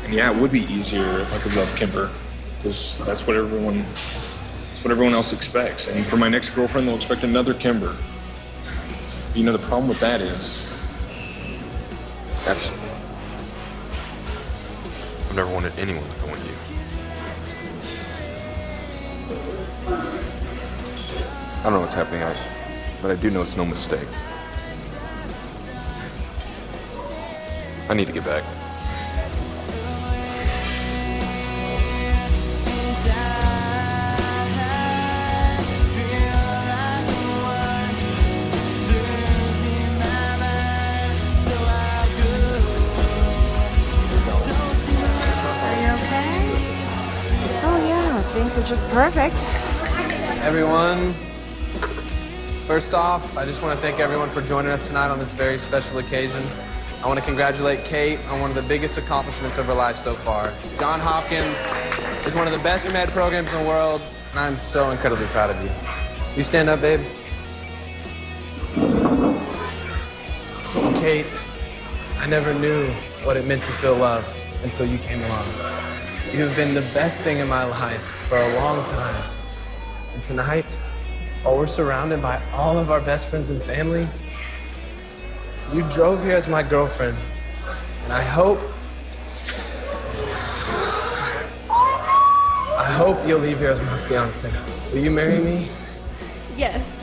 And yeah, it would be easier if I could love Kimber, because that's what everyone else expects. And for my next girlfriend, they'll expect another Kimber. You know, the problem with that is, Addison, I've never wanted anyone to want you. I don't know what's happening, but I do know it's no mistake. I need to get back. Things are just perfect. Everyone, first off, I just want to thank everyone for joining us tonight on this very special occasion. I want to congratulate Kate on one of the biggest accomplishments of her life so far. Johns Hopkins is one of the best med programs in the world, and I'm so incredibly proud of you. You stand up, babe. Kate, I never knew what it meant to feel love until you came along. You have been the best thing in my life for a long time. And tonight, while we're surrounded by all of our best friends and family, you drove here as my girlfriend. And I hope you'll leave here as my fiance. Will you marry me? Yes.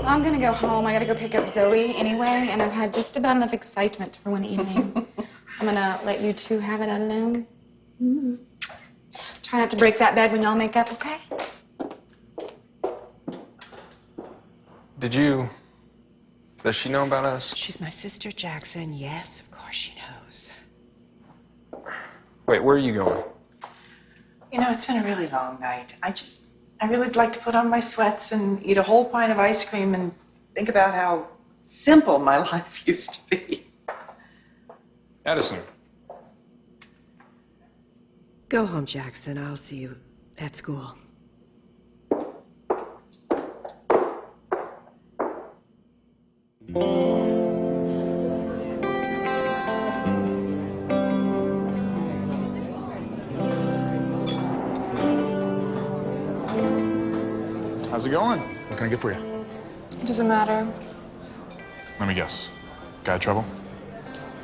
I'm gonna go home. I gotta go pick up Zoe anyway, and I've had just about enough excitement for one evening. I'm gonna let you two have it alone. Try not to break that bed when y'all make up, okay? Does she know about us? She's my sister, Jackson. Yes, of course she knows. Wait, where are you going? You know, it's been a really long night. I really would like to put on my sweats and eat a whole pint of ice cream and think about how simple my life used to be. Addison. Go home, Jackson. I'll see you at school. How's it going? What can I get for you? It doesn't matter. Let me guess. Got in trouble?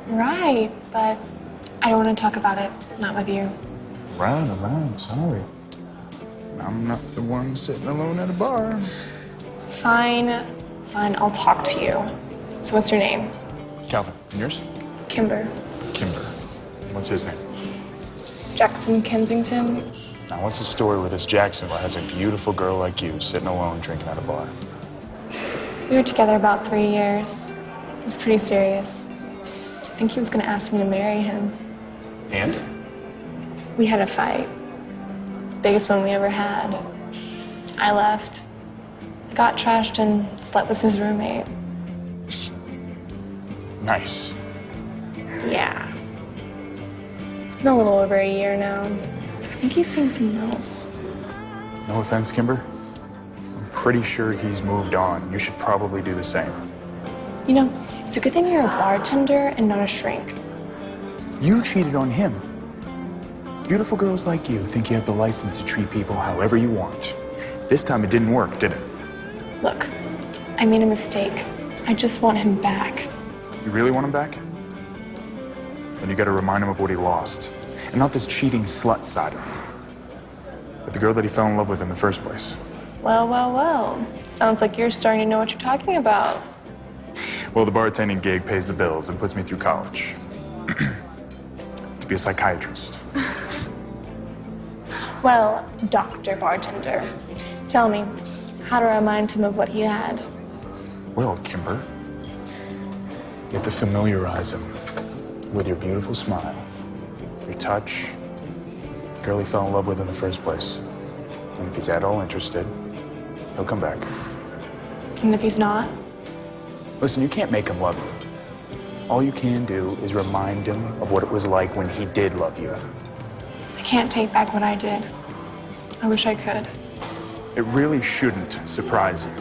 Right, but I don't want to talk about it. Not with you. Right, all right. Sorry. I'm not the one sitting alone at a bar. Fine. Fine, I'll talk to you. So what's your name? Calvin. And yours? Kimber. Kimber. What's his name? Jackson Kensington. Now, what's the story with this Jackson who has a beautiful girl like you sitting alone drinking at a bar? We were together about 3 years. It was pretty serious. I think he was gonna ask me to marry him. And? We had a fight. Biggest one we ever had. I left. I got trashed and slept with his roommate. Nice. Yeah. It's been a little over a year now. I think he's seeing someone else. No offense, Kimber. I'm pretty sure he's moved on. You should probably do the same. You know, it's a good thing you're a bartender and not a shrink. You cheated on him. Beautiful girls like you think you have the license to treat people however you want. This time it didn't work, did it? Look, I made a mistake. I just want him back. You really want him back? Then you gotta remind him of what he lost. And not this cheating slut side of him, but the girl that he fell in love with in the first place. Well, well, well. Sounds like you're starting to know what you're talking about. Well, the bartending gig pays the bills and puts me through college. To be a psychiatrist. Well, Dr. Bartender, tell me, how to remind him of what he had? Well, Kimber, you have to familiarize him with your beautiful smile, your touch, the girl he fell in love with in the first place. And if he's at all interested, he'll come back. And if he's not? Listen, you can't make him love you. All you can do is remind him of what it was like when he did love you. I can't take back what I did. I wish I could. It really shouldn't surprise you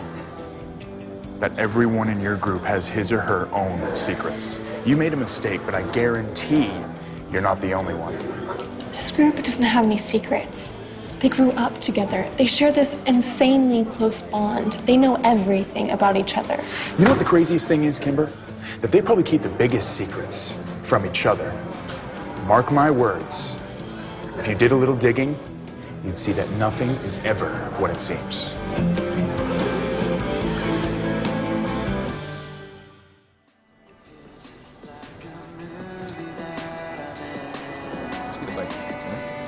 that everyone in your group has his or her own secrets. You made a mistake, but I guarantee you're not the only one. This group doesn't have any secrets. They grew up together. They share this insanely close bond. They know everything about each other. You know what the craziest thing is, Kimber? That they probably keep the biggest secrets from each other. Mark my words. If you did a little digging, you'd see that nothing is ever what it seems.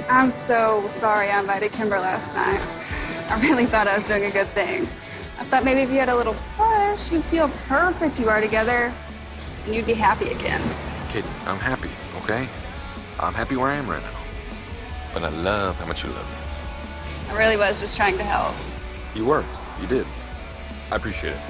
I'm so sorry I invited Kimber last night. I really thought I was doing a good thing. I thought maybe if you had a little push, you'd see how perfect you are together, and you'd be happy again. Katie, I'm happy, okay? I'm happy where I am right now. But I love how much you love me. I really was just trying to help. You were. You did. I appreciate it.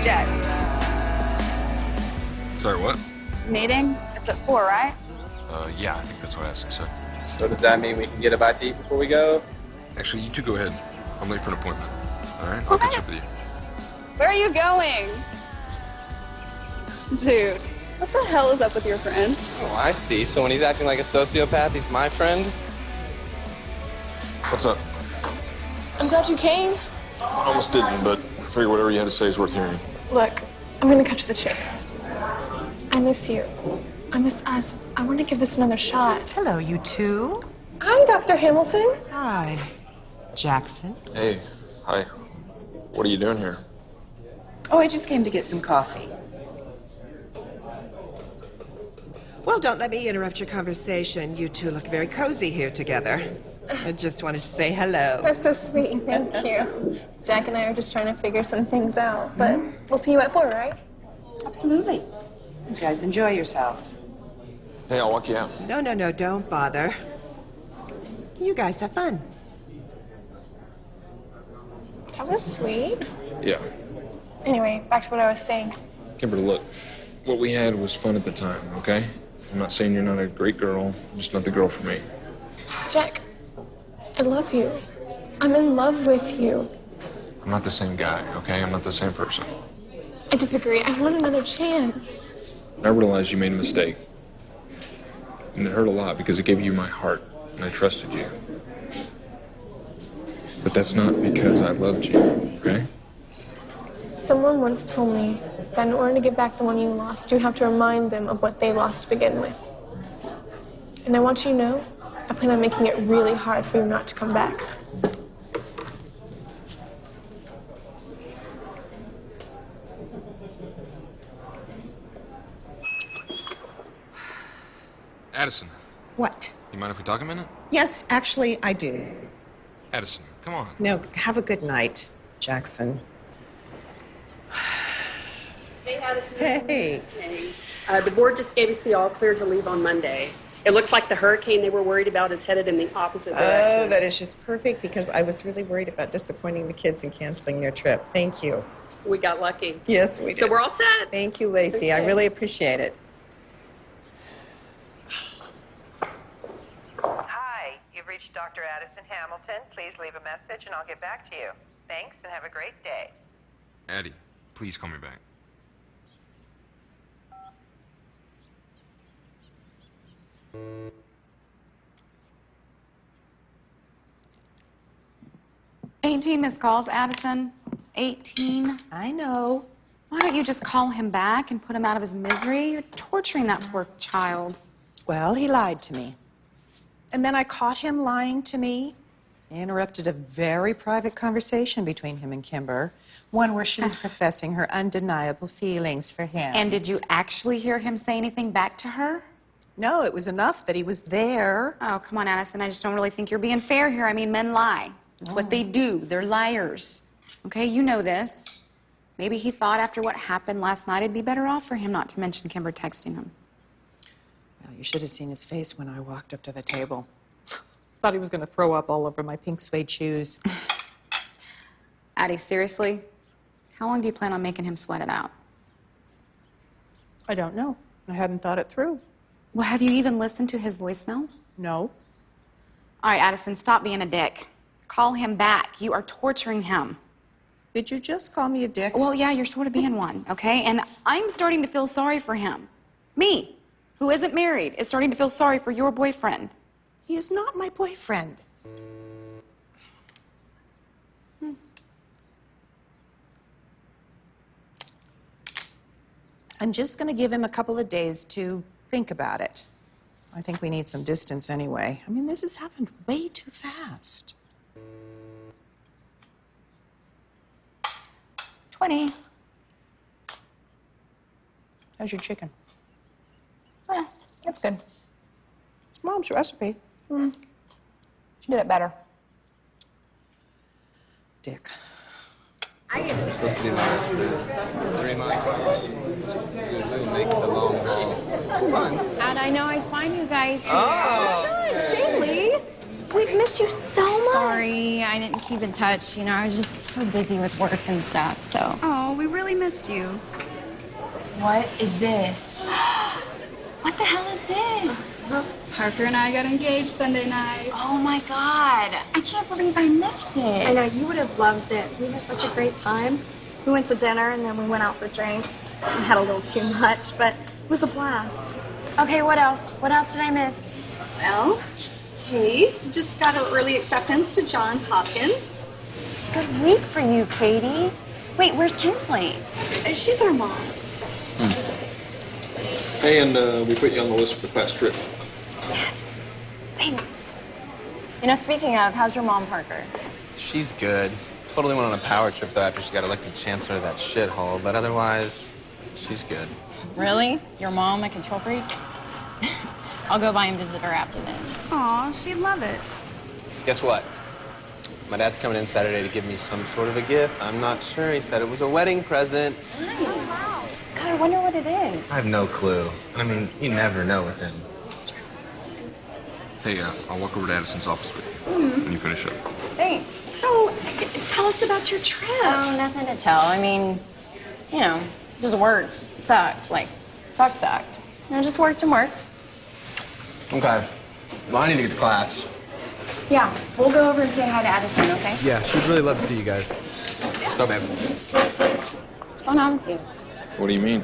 Jack, Sorry, what? meeting? It's at 4, right? Yeah, I think that's what Addison said. So does that mean we can get a bite to eat before we go? Actually, you two go ahead. I'm late for an appointment. All right? I'll catch up with you. Where are you going? Dude, what the hell is up with your friend? Oh, I see. So when he's acting like a sociopath, he's my friend? What's up? I'm glad you came. I almost didn't, but I figure whatever you had to say is worth hearing. Look, I'm gonna cut to the chase. I miss you. I miss us. I want to give this another shot. Hello, you two. Hi, Dr. Hamilton. Hi. Jackson. Hey, hi. What are you doing here? Oh, I just came to get some coffee. Well, don't let me interrupt your conversation. You two look very cozy here together. I just wanted to say hello. That's so sweet. Thank you. Jack and I are just trying to figure some things out, but we'll see you at 4, right? Absolutely. You guys enjoy yourselves. Hey, I'll walk you out. No, don't bother. You guys have fun. That was sweet. Yeah. Anyway, back to what I was saying. Kimber, look. What we had was fun at the time, okay? I'm not saying you're not a great girl, just not the girl for me. Jack, I love you. I'm in love with you. I'm not the same guy, okay? I'm not the same person. I disagree. I want another chance. I realized you made a mistake. And it hurt a lot because it gave you my heart, and I trusted you. But that's not because I loved you, okay? Someone once told me that in order to get back the one you lost, you have to remind them of what they lost to begin with. And I want you to know, I plan on making it really hard for you not to come back. Addison, What? you mind if we talk a minute? Yes, actually, I do. Addison, come on. No, have a good night, Jackson. Hey, Addison. Hey. The board just gave us the all clear to leave on Monday. It looks like the hurricane they were worried about is headed in the opposite direction. Oh, that is just perfect because I was really worried about disappointing the kids and canceling their trip. Thank you. We got lucky. Yes, we did. So we're all set. Thank you, Lacey. I Okay. really appreciate it. Hi, you've reached Dr. Addison Hamilton. Please leave a message and I'll get back to you. Thanks and have a great day. Addie, please call me back. 18 missed calls, Addison. 18. I know. Why don't you just call him back and put him out of his misery? You're torturing that poor child. Well, he lied to me. And then I caught him lying to me. He interrupted a very private conversation between him and Kimber, one where she was professing her undeniable feelings for him. And did you actually hear him say anything back to her? No, it was enough that he was there. Oh, come on, Addison. I just don't really think you're being fair here. I mean, men lie. It's what they do. They're liars. Okay, you know this. Maybe he thought after what happened last night, it'd be better off for him not to mention Kimber texting him. Well, you should have seen his face when I walked up to the table. Thought he was going to throw up all over my pink suede shoes. Addie, seriously? How long do you plan on making him sweat it out? I don't know. I hadn't thought it through. Well, have you even listened to his voicemails? No. All right, Addison, stop being a dick. Call him back. You are torturing him. Did you just call me a dick? Well, yeah, you're sort of being one, okay? And I'm starting to feel sorry for him. Me, who isn't married, is starting to feel sorry for your boyfriend. He is not my boyfriend. I'm just going to give him a couple of days to think about it. I think we need some distance anyway. I mean, this has happened way too fast. 20. How's your chicken? That's good. It's Mom's recipe. She did it better. Dick. It's supposed to be my last 3 months. We'll make it the long haul. 2 months. And I know I'd find you guys here. Oh! Shaylee, we've missed you so much. Sorry, I didn't keep in touch. You know, I was just so busy with work and stuff, so. Oh, we really missed you. What is this? What the hell is this? Parker and I got engaged Sunday night. Oh my God. I can't believe I missed it. I know, you would have loved it. We had such a great time. We went to dinner and then we went out for drinks. We had a little too much, but it was a blast. Okay, what else? What else did I miss? Well, Katie just got an early acceptance to Johns Hopkins. Good week for you, Katie. Wait, where's Kinsley? She's our mom's. Hey, and we put you on the list for the class trip. Yes. Thanks. You know, speaking of, how's your mom, Parker? She's good. Totally went on a power trip, though, after she got elected chancellor of that shithole. But otherwise, she's good. Really? Your mom, a control freak? I'll go by and visit her after this. Aw, she'd love it. Guess what? My dad's coming in Saturday to give me some sort of a gift. I'm not sure. He said it was a wedding present. Nice. God, I wonder what it is. I have no clue. I mean, you never know with him. Hey, I'll walk over to Addison's office with you when you finish up. Thanks. So, tell us about your trip. Oh, nothing to tell. I mean, you know, just worked. It sucked. Like, sucked. You know, just worked and worked. Okay. Well, I need to get to class. Yeah, we'll go over and say hi to Addison, okay? Yeah, she'd really love to see you guys. Let's go, babe. What's going on with you? What do you mean?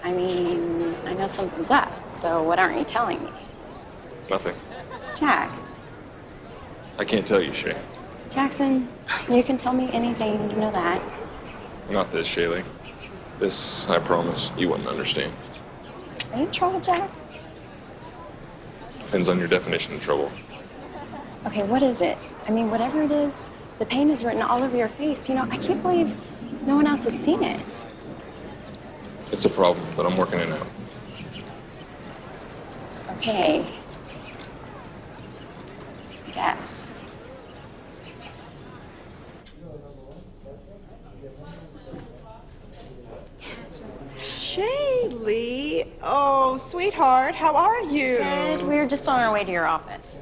I mean, I know something's up, so what aren't you telling me? Nothing. Jack. I can't tell you, Shay. Jackson, you can tell me anything, you know that. Not this, Shaylee. This, I promise, you wouldn't understand. Are you in trouble, Jack? Depends on your definition of trouble. Okay, what is it? I mean, whatever it is, the pain is written all over your face. You know, I can't believe no one else has seen it. It's a problem, but I'm working it out. Okay. I guess. Shaylee, oh, sweetheart, how are you? Good. We were just on our way to your office.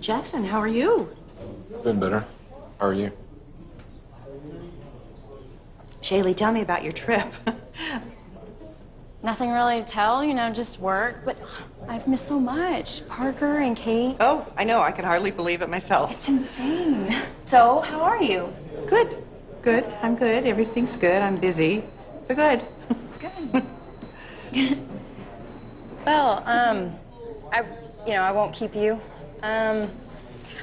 Jackson, how are you? Been better. How are you? Shaylee, tell me about your trip. Nothing really to tell, you know, just work. But I've missed so much. Parker and Kate. Oh, I know. I can hardly believe it myself. It's insane. So, how are you? Good. Good. I'm good. Everything's good. I'm busy. But good. Good. Well, I won't keep you.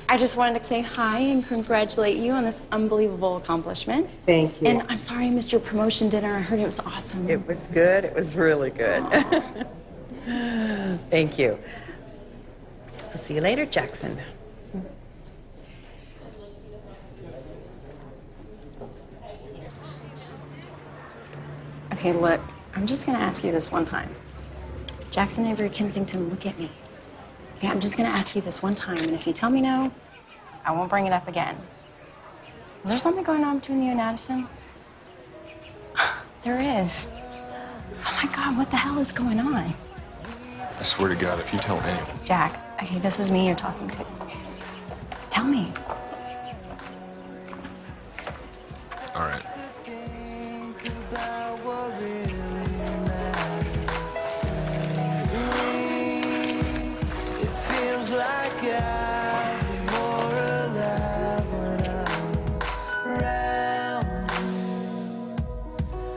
I just wanted to say hi and congratulate you on this unbelievable accomplishment. Thank you. And I'm sorry I missed your promotion dinner. I heard it was awesome. It was good. It was really good. Thank you. I'll see you later, Jackson. Okay, look, I'm just gonna ask you this one time. Jackson Avery Kensington, look at me. Okay, I'm just gonna ask you this one time, and if you tell me no, I won't bring it up again. Is there something going on between you and Addison? There is. Oh my God, what the hell is going on? I swear to God, if you tell anyone. Jack, okay, this is me you're talking to. Tell me. All right. It feels like I'm more alive when I'm around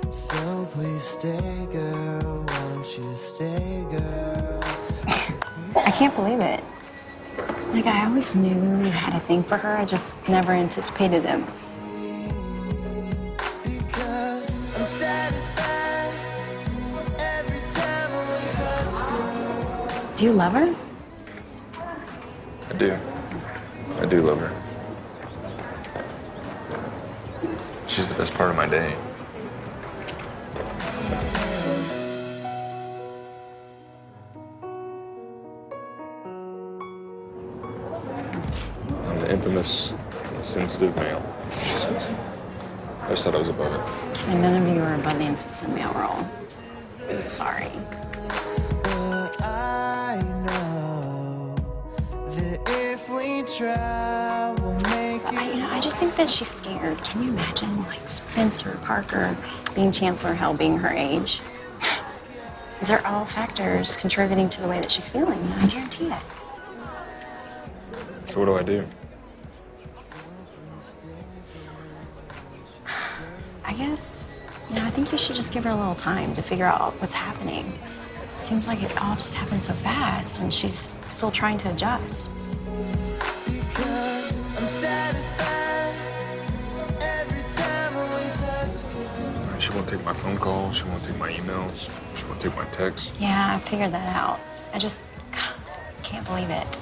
you. So please stay, girl. Won't you stay, girl? I can't believe it. Like, I always knew you had a thing for her. I just never anticipated it. Because I'm satisfied every time we touch, girl. Do you love her? I do. I do love her. She's the best part of my day. I'm the infamous insensitive male. I just thought I was above it. And none of you are above the insensitive male role. I'm sorry. But I know that if we try, we'll make it. I just think that she's scared. Can you imagine, like, Spencer Parker being Chancellor Hell being her age? These are all factors contributing to the way that she's feeling. I guarantee it. So what do I do? I guess, I think you should just give her a little time to figure out what's happening. It seems like it all just happened so fast, and she's still trying to adjust. Because I'm satisfied every time we touch. She won't take my phone calls. She won't take my emails. She won't take my texts. Yeah, I figured that out. I just can't believe it.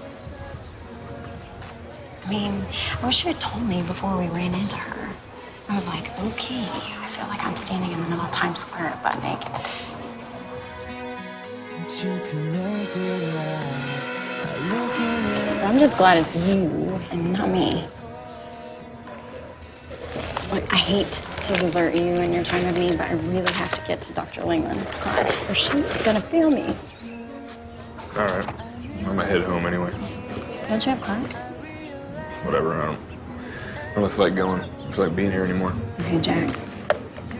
I mean, I wish you had told me before we ran into her. I was like, okay, I feel like I'm standing in the middle of Times Square butt naked. But you can make it right by looking at. But I'm just glad it's you and not me. Like, I hate to desert you and your time with me, but I really have to get to Dr. Langland's class or she's gonna fail me. All right. I'm gonna head home anyway. Don't you have class? Whatever. I don't really feel like going. I don't feel like being here anymore. Okay, Jack.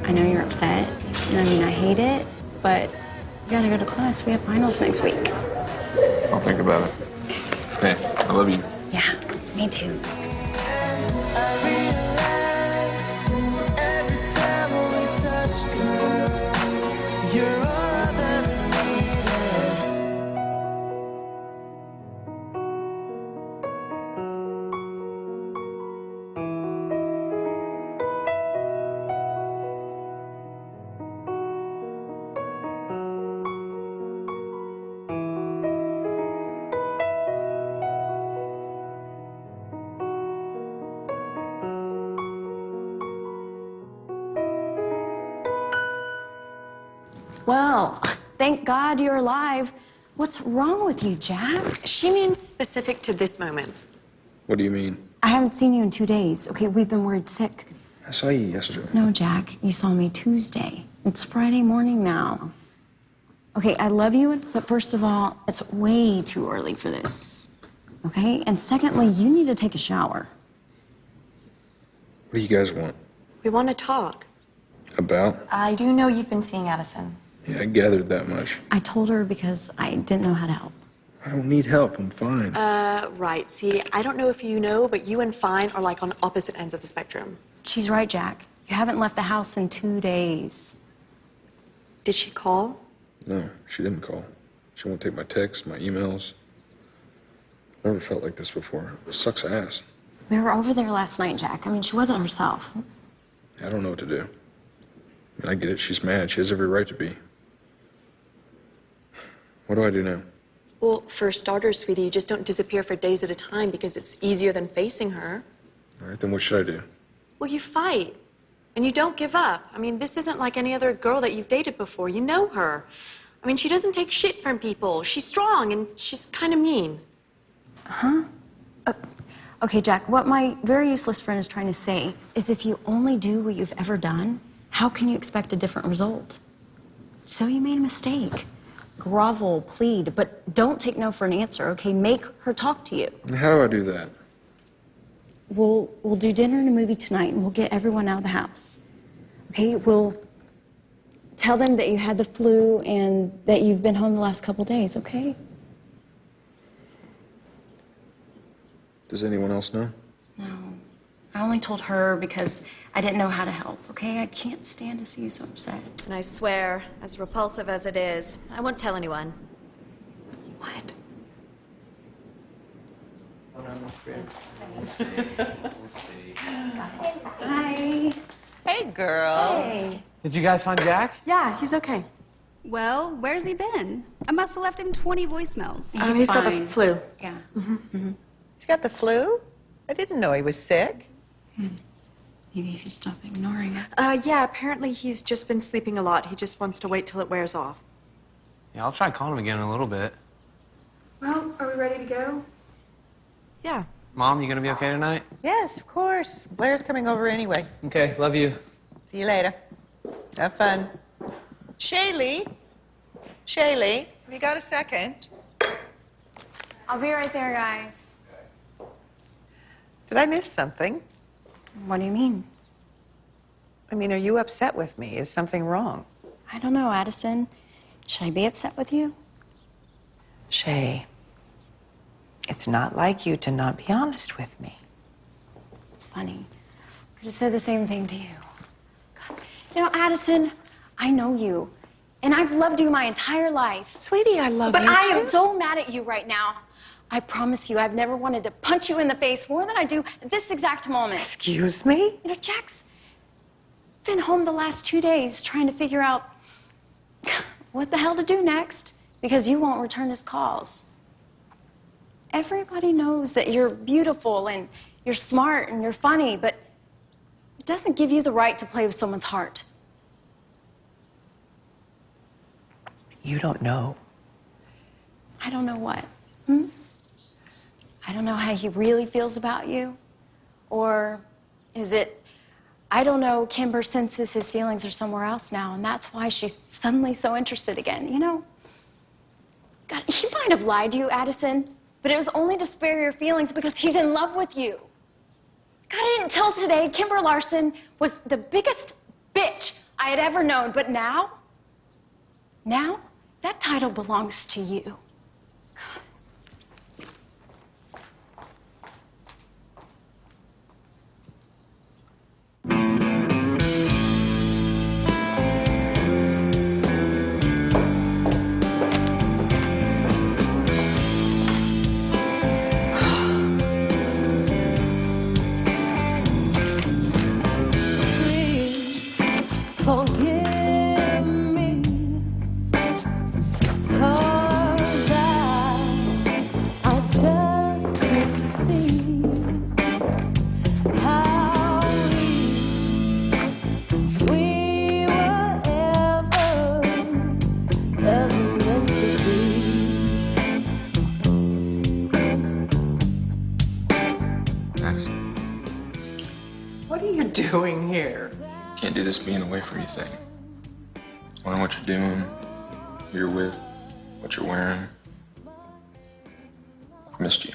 I know you're upset, and I mean, I hate it, but you gotta go to class. We have finals next week. I'll think about it. Hey, I love you. Yeah, me too. I realize every time we touch, girl, you're all that I needed. Well, thank God you're alive. What's wrong with you, Jack? She means specific to this moment. What do you mean? I haven't seen you in 2 days. Okay, we've been worried sick. I saw you yesterday. No, Jack, you saw me Tuesday. It's Friday morning now. Okay, I love you, but first of all, it's way too early for this. Okay? And secondly, you need to take a shower. What do you guys want? We want to talk. About? I do know you've been seeing Addison. Yeah, I gathered that much. I told her because I didn't know how to help. I don't need help. I'm fine. Right. See, I don't know if you know, but you and Fine are like on opposite ends of the spectrum. She's right, Jack. You haven't left the house in 2 days. Did she call? No, she didn't call. She won't take my texts, my emails. Never felt like this before. It sucks ass. We were over there last night, Jack. I mean, she wasn't herself. I don't know what to do. I get it. She's mad. She has every right to be. What do I do now? Well, for starters, sweetie, you just don't disappear for days at a time because it's easier than facing her. All right, then what should I do? Well, you fight. And you don't give up. I mean, this isn't like any other girl that you've dated before. You know her. I mean, she doesn't take shit from people. She's strong and she's kind of mean. Huh? Okay, Jack, what my very useless friend is trying to say is if you only do what you've ever done, how can you expect a different result? So you made a mistake. Grovel, plead, but don't take no for an answer, okay? Make her talk to you. How do I do that? We'll do dinner and a movie tonight, and we'll get everyone out of the house. Okay? We'll tell them that you had the flu and that you've been home the last couple days, okay? Does anyone else know? No. I only told her because I didn't know how to help, okay? I can't stand to see you so upset. And I swear, as repulsive as it is, I won't tell anyone. What? Hi. Hey, girls. Hey. Did you guys find Jack? Yeah, he's okay. Well, where's he been? I must have left him 20 voicemails. He's got the flu. Yeah. He's got the flu? I didn't know he was sick. Maybe if you stop ignoring it. Yeah, apparently he's just been sleeping a lot. He just wants to wait till it wears off. Yeah, I'll try calling him again in a little bit. Well, are we ready to go? Yeah. Mom, you gonna be okay tonight? Yes, of course. Blair's coming over anyway. Okay, love you. See you later. Have fun. Shaylee? Shaylee, have you got a second? I'll be right there, guys. Did I miss something? What do you mean? I mean, are you upset with me? Is something wrong? I don't know, Addison. Should I be upset with you? Shay, it's not like you to not be honest with me. It's funny. I just said the same thing to you. God. You know, Addison, I know you. And I've loved you my entire life. Sweetie, I love but you I too. am so mad at you right now. I promise you, I've never wanted to punch you in the face more than I do at this exact moment. Excuse me? You know, Jack's been home the last 2 days trying to figure out what the hell to do next because you won't return his calls. Everybody knows that you're beautiful and you're smart and you're funny, but it doesn't give you the right to play with someone's heart. You don't know. I don't know what. I don't know how he really feels about you. Or is it, I don't know, Kimber senses his feelings are somewhere else now, and that's why she's suddenly so interested again, you know? God, he might have lied to you, Addison, but it was only to spare your feelings because he's in love with you. God, I didn't tell today Kimber Larson was the biggest bitch I had ever known, but now, that title belongs to you. Forgive me, 'cause I just can't see how we were ever meant to be. Max, What are you doing here? can't do this being away from you thing. I know what you're doing, who you're with, what you're wearing. I missed you.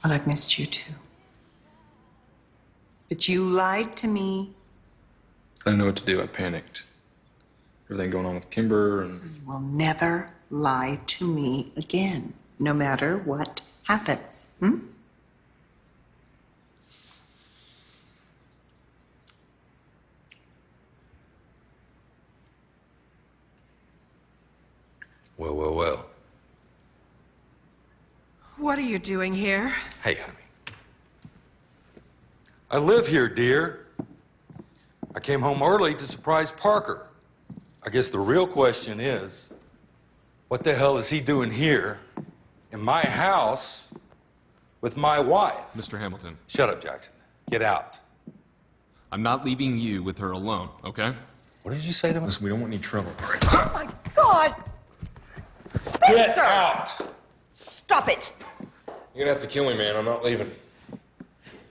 Well, I've missed you too. But you lied to me. I didn't know what to do. I panicked. Everything going on with Kimber and... You will never lie to me again, no matter what happens. Well. What are you doing here? Hey, honey. I live here, dear. I came home early to surprise Parker. I guess the real question is, what the hell is he doing here in my house with my wife? Mr. Hamilton. Shut up, Jackson. Get out. I'm not leaving you with her alone, okay? What did you say to me? Listen, we don't want any trouble. Oh my God! Spencer! Get out! Stop it! You're gonna have to kill me, man. I'm not leaving.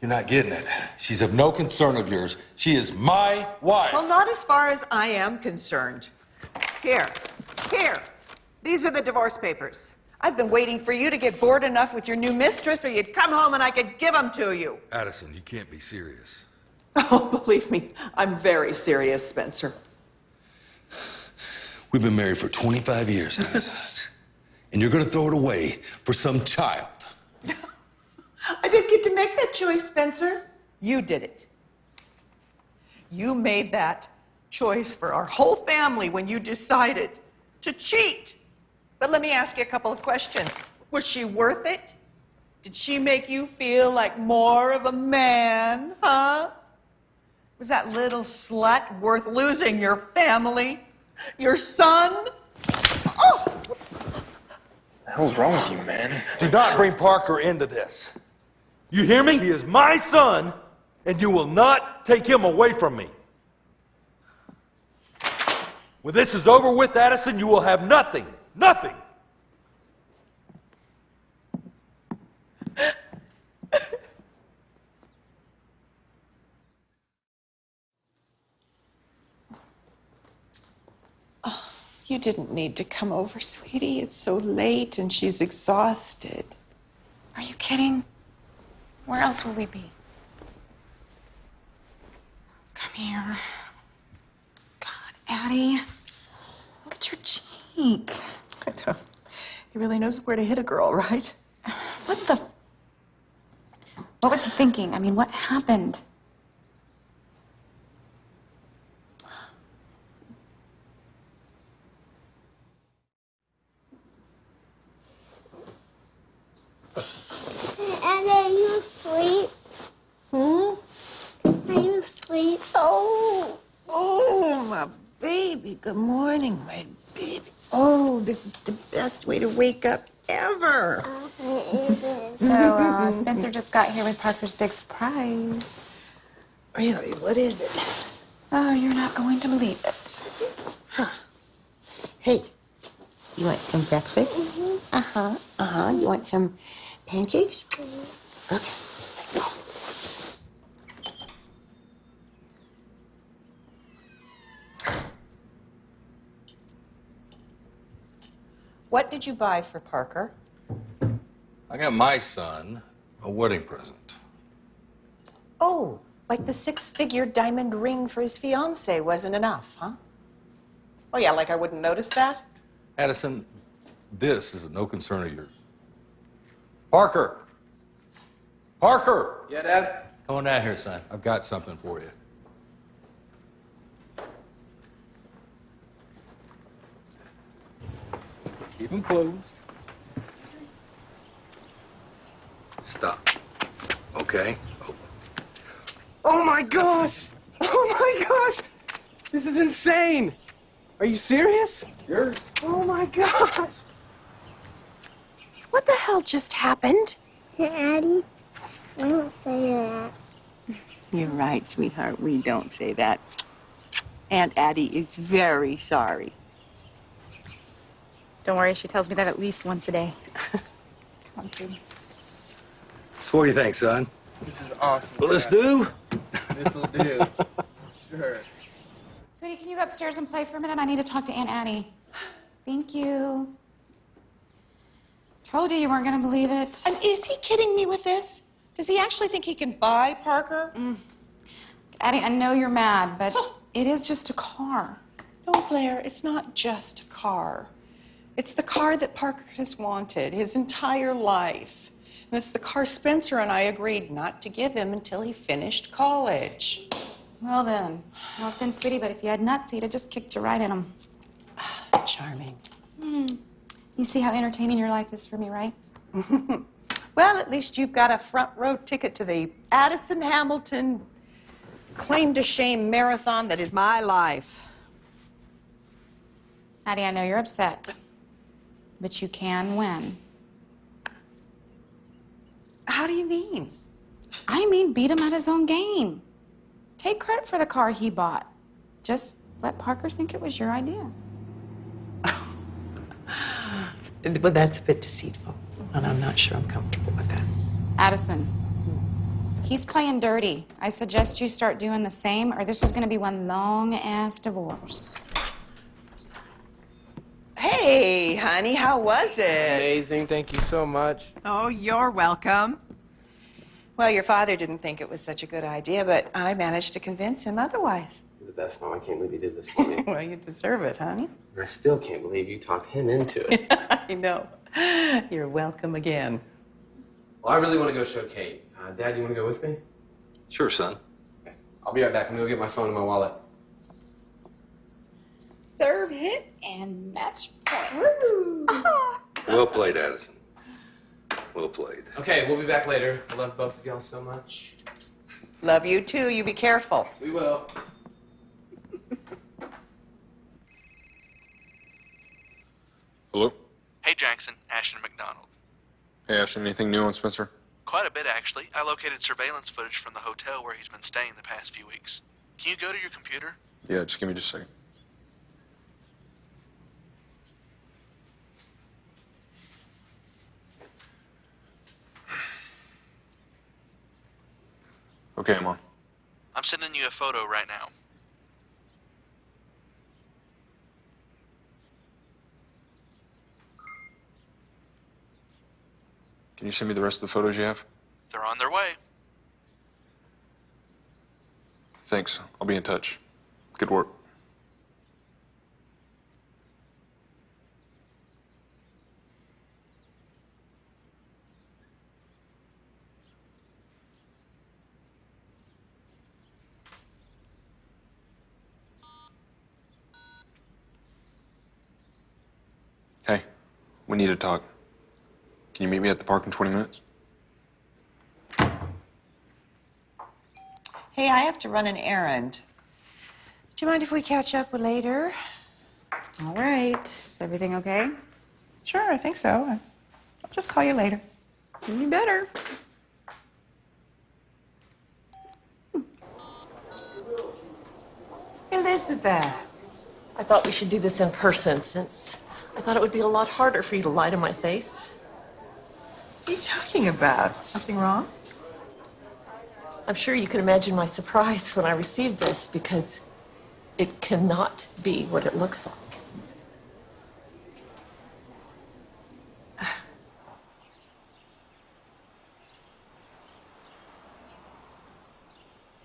You're not getting it. She's of no concern of yours. She is my wife. Well, not as far as I am concerned. Here. These are the divorce papers. I've been waiting for you to get bored enough with your new mistress, or you'd come home and I could give them to you. Addison, you can't be serious. Oh, believe me, I'm very serious, Spencer. We've been married for 25 years, Addison. And you're gonna throw it away for some child. I didn't get to make that choice, Spencer. You did it. You made that choice for our whole family when you decided to cheat. But let me ask you a couple of questions. Was she worth it? Did she make you feel like more of a man, huh? Was that little slut worth losing your family? Your son? Oh! What the hell's wrong with you, man? Do not bring Parker into this. You hear me? He is my son, and you will not take him away from me. When this is over with, Addison, you will have nothing. Nothing. Oh, you didn't need to come over, sweetie. It's so late and she's exhausted. Are you kidding? Where else will we be? Come here. God, Addie. Look at your cheek. He really knows where to hit a girl, right? What was he thinking? I mean, what happened? And are you asleep? Are you asleep? Oh, my baby. Good morning, my baby. Oh, this is the best way to wake up ever. So, Spencer just got here with Parker's big surprise. Really? What is it? Oh, you're not going to believe it. Huh. Hey, you want some breakfast? You want some pancakes? Okay, let's go. What did you buy for Parker? I got my son a wedding present. Oh, like the six-figure diamond ring for his fiancée wasn't enough, huh? Oh, yeah, like I wouldn't notice that? Addison, this is no concern of yours. Parker! Parker! Yeah, Dad? Come on down here, son. I've got something for you. Keep them closed. Stop. Okay. Oh my gosh! Oh my gosh! This is insane! Are you serious? Yours. Oh my gosh! What the hell just happened? Hey, Addie, I don't say that. You're right, sweetheart. We don't say that. Aunt Addie is very sorry. Don't worry, she tells me that at least once a day. Come on, sweetie. So what do you think, son? This is awesome. Will this do? This will do. Sure. Sweetie, can you go upstairs and play for a minute? I need to talk to Aunt Addie. Thank you. Told you you weren't gonna believe it. And is he kidding me with this? Does he actually think he can buy Parker? Addie, I know you're mad, but it is just a car. No, Blair, it's not just a car. It's the car that Parker has wanted his entire life. And it's the car Spencer and I agreed not to give him until he finished college. Well then, no offense, sweetie, but if you had nuts, he'd have just kicked you right in them. Charming. You see how entertaining your life is for me, right? Well, at least you've got a front row ticket to the Addison Hamilton Claim to Shame marathon that is my life. Addie, I know you're upset, but you can win. How do you mean? I mean, beat him at his own game. Take credit for the car he bought. Just let Parker think it was your idea. But that's a bit deceitful, and I'm not sure I'm comfortable with that. Addison, he's playing dirty. I suggest you start doing the same, or this is going to be one long-ass divorce. Hey, honey, how was it? Amazing, thank you so much. Oh, you're welcome. Well, your father didn't think it was such a good idea, but I managed to convince him otherwise. You're the best, Mom. I can't believe you did this for me. Well, you deserve it, honey. And I still can't believe you talked him into it. I know. You're welcome again. Well, I really want to go show Kate. Dad, you want to go with me? Sure, son. Okay. I'll be right back. I'm going to go get my phone and my wallet. Serve hit and match point. Well played, Addison. Well played. Okay, we'll be back later. I love both of y'all so much. Love you too. You be careful. We will. Hello? Hey, Jackson. Ashton McDonald. Hey, Ashton, anything new on Spencer? Quite a bit, actually. I located surveillance footage from the hotel where he's been staying the past few weeks. Can you go to your computer? Yeah, just give me just a second. Okay, Mom. I'm sending you a photo right now. Can you send me the rest of the photos you have? They're on their way. Thanks. I'll be in touch. Good work. Hey, we need to talk. Can you meet me at the park in 20 minutes? Hey, I have to run an errand. Do you mind if we catch up later? All right. Is everything okay? Sure, I think so. I'll just call you later. You better. Elizabeth. I thought we should do this in person since I thought it would be a lot harder for you to lie to my face. What are you talking about? Something wrong? I'm sure you can imagine my surprise when I received this because it cannot be what it looks like.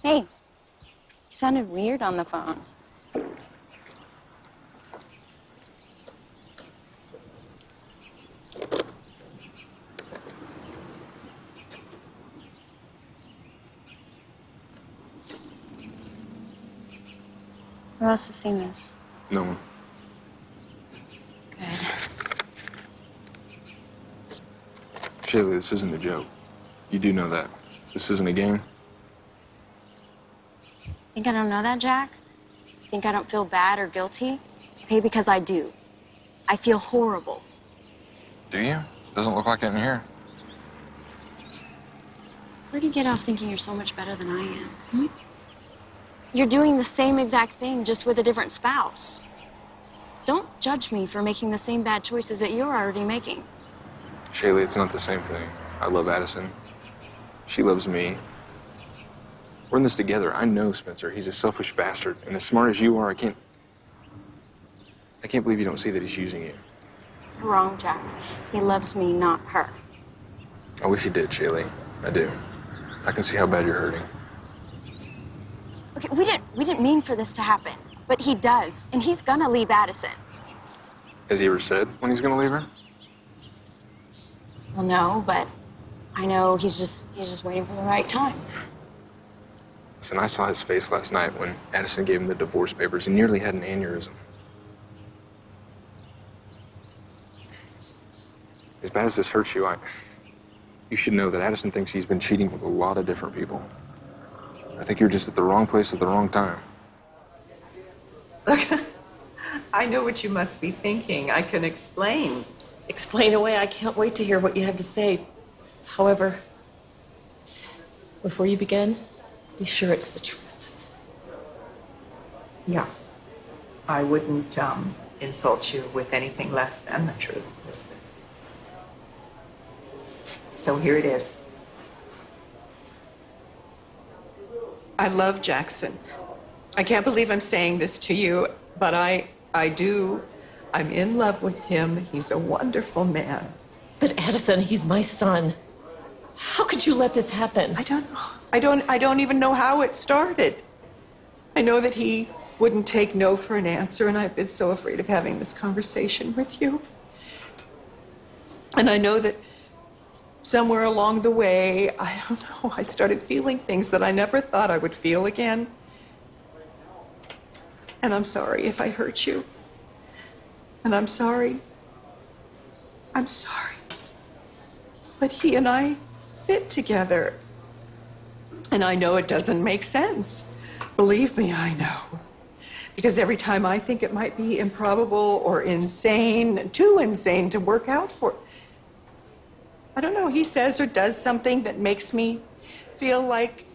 Hey, you sounded weird on the phone. Who else has seen this? No one. Good. Shaylee, this isn't a joke. You do know that. This isn't a game. Think I don't know that, Jack? Think I don't feel bad or guilty? Okay, because I do. I feel horrible. Do you? Doesn't look like it in here. Where do you get off thinking you're so much better than I am? Hmm? You're doing the same exact thing, just with a different spouse. Don't judge me for making the same bad choices that you're already making. Shaylee, it's not the same thing. I love Addison. She loves me. We're in this together. I know Spencer. He's a selfish bastard. And as smart as you are, I can't believe you don't see that he's using you. You're wrong, Jack. He loves me, not her. I wish he did, Shaylee. I do. I can see how bad you're hurting. Okay, we didn't mean for this to happen, but he does, and he's gonna leave Addison. Has he ever said when he's gonna leave her? Well, no, but I know he's just waiting for the right time. Listen, I saw his face last night when Addison gave him the divorce papers. He nearly had an aneurysm. As bad as this hurts you, I You should know that Addison thinks he's been cheating with a lot of different people. I think you're just at the wrong place at the wrong time. I know what you must be thinking. I can explain. Explain away. I can't wait to hear what you have to say. However, before you begin, be sure it's the truth. Yeah. I wouldn't insult you with anything less than the truth, Elizabeth. So here it is. I love Jackson. I can't believe I'm saying this to you, but I do. I'm in love with him. He's a wonderful man. But Addison, he's my son. How could you let this happen? I don't know. I don't even know how it started. I know that he wouldn't take no for an answer, and I've been so afraid of having this conversation with you. And I know that somewhere along the way, I don't know, I started feeling things that I never thought I would feel again. And I'm sorry if I hurt you. And I'm sorry. I'm sorry. But he and I fit together. And I know it doesn't make sense. Believe me, I know. Because every time I think it might be improbable or insane, too insane to work out for, I don't know, he says or does something that makes me feel like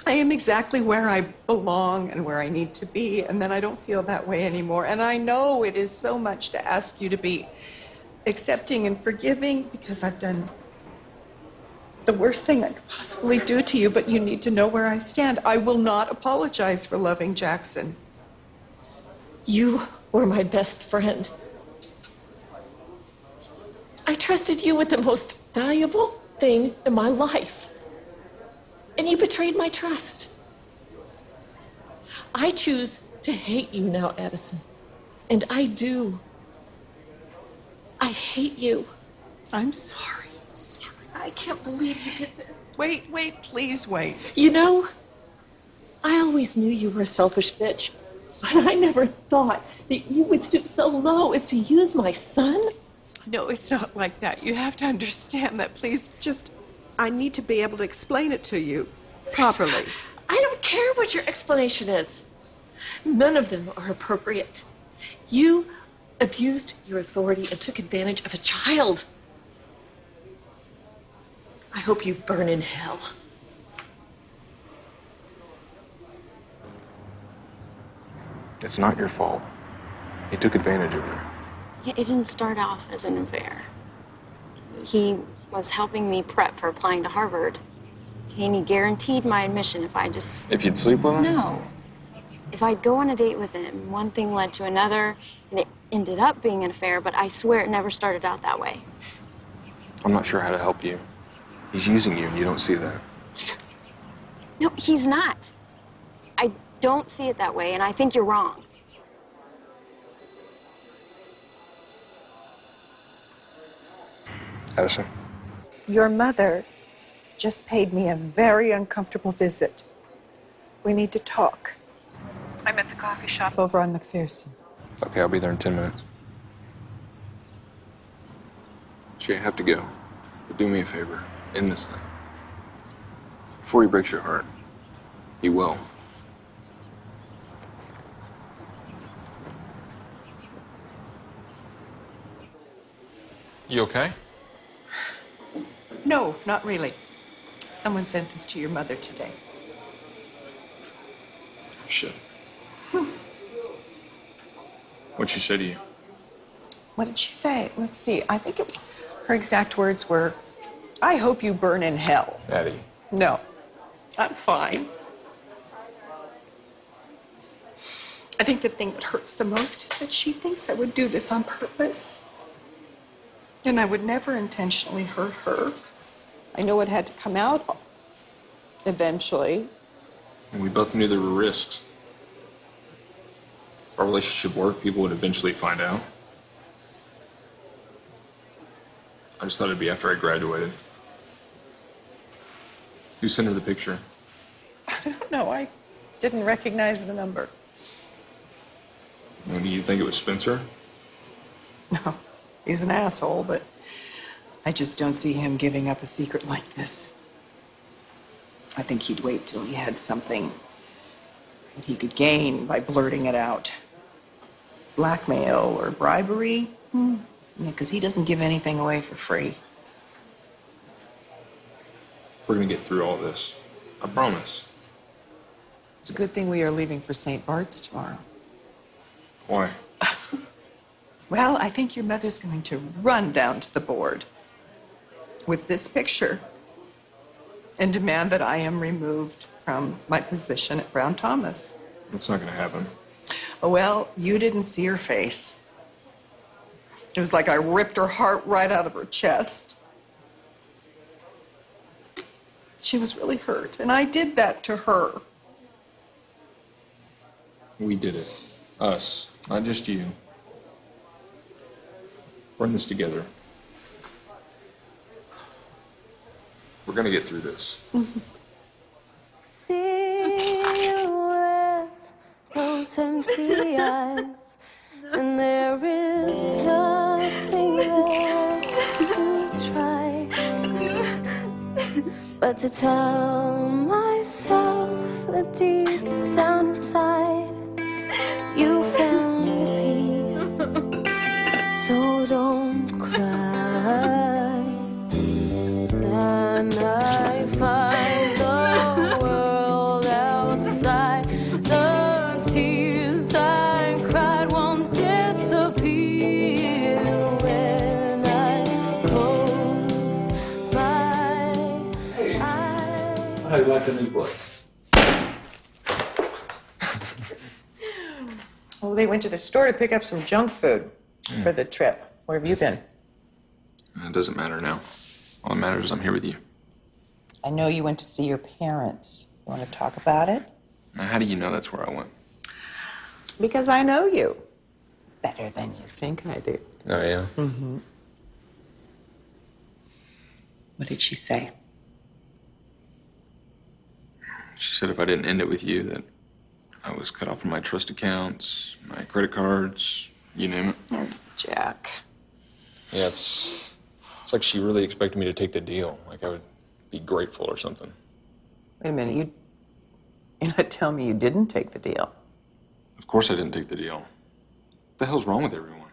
I am exactly where I belong and where I need to be, and then I don't feel that way anymore. And I know it is so much to ask you to be accepting and forgiving because I've done the worst thing I could possibly do to you, but you need to know where I stand. I will not apologize for loving Jackson. You were my best friend. I trusted you with the most valuable thing in my life. And you betrayed my trust. I choose to hate you now, Addison. And I do. I hate you. I'm sorry. Sorry. I can't believe you did this. Wait, please wait. You know, I always knew you were a selfish bitch, but I never thought that you would stoop so low as to use my son. No, it's not like that. You have to understand that. Please, I need to be able to explain it to you properly. I don't care what your explanation is. None of them are appropriate. You abused your authority and took advantage of a child. I hope you burn in hell. It's not your fault. He took advantage of her. It didn't start off as an affair. He was helping me prep for applying to Harvard. And he guaranteed my admission if I just... If you'd sleep with him? No. If I'd go on a date with him, one thing led to another, and it ended up being an affair, but I swear it never started out that way. I'm not sure how to help you. He's using you, and you don't see that. No, he's not. I don't see it that way, and I think you're wrong. Addison? Your mother just paid me a very uncomfortable visit. We need to talk. I'm at the coffee shop over on McPherson. Okay, I'll be there in 10 minutes. Shay, I have to go. But do me a favor. End this thing. Before he breaks your heart. He will. You okay? No, not really. Someone sent this to your mother today. Shit. What'd she say to you? What did she say? Let's see. I think her exact words were, I hope you burn in hell. Addie. No, I'm fine. I think the thing that hurts the most is that she thinks I would do this on purpose. And I would never intentionally hurt her. I know it had to come out eventually. And we both knew there were risks. If our relationship worked, people would eventually find out. I just thought it'd be after I graduated. Who sent her the picture? I don't know. I didn't recognize the number. Do you think it was Spencer? No, he's an asshole, but I just don't see him giving up a secret like this. I think he'd wait till he had something that he could gain by blurting it out. Blackmail or bribery? Yeah, because he doesn't give anything away for free. We're gonna get through all this. I promise. It's a good thing we are leaving for St. Bart's tomorrow. Why? Well, I think your mother's going to run down to the board with this picture and demand that I am removed from my position at Brown Thomas. That's not gonna happen. Oh, well, you didn't see her face. It was like I ripped her heart right out of her chest. She was really hurt, and I did that to her. We did it. Us, not just you. We're in this together. We're gonna get through this. See you with those empty eyes, and there is nothing left to try but to tell myself that deep down inside you found peace. So don't cry. And I find the world outside. The tears I cried won't disappear when I close my eyes. How do you like the new place? Well, they went to the store to pick up some junk food for the trip. Where have you been? It doesn't matter now. All that matters is I'm here with you. I know you went to see your parents. You want to talk about it? Now, how do you know that's where I went? Because I know you better than you think I do. Oh, yeah? Mm-hmm. What did she say? She said if I didn't end it with you, that I was cut off from my trust accounts, my credit cards, you name it. Oh, Jack. Yeah, it's like she really expected me to take the deal. Like I would be grateful or something. Wait a minute, you're not telling me you didn't take the deal? Of course I didn't take the deal. What the hell's wrong with everyone?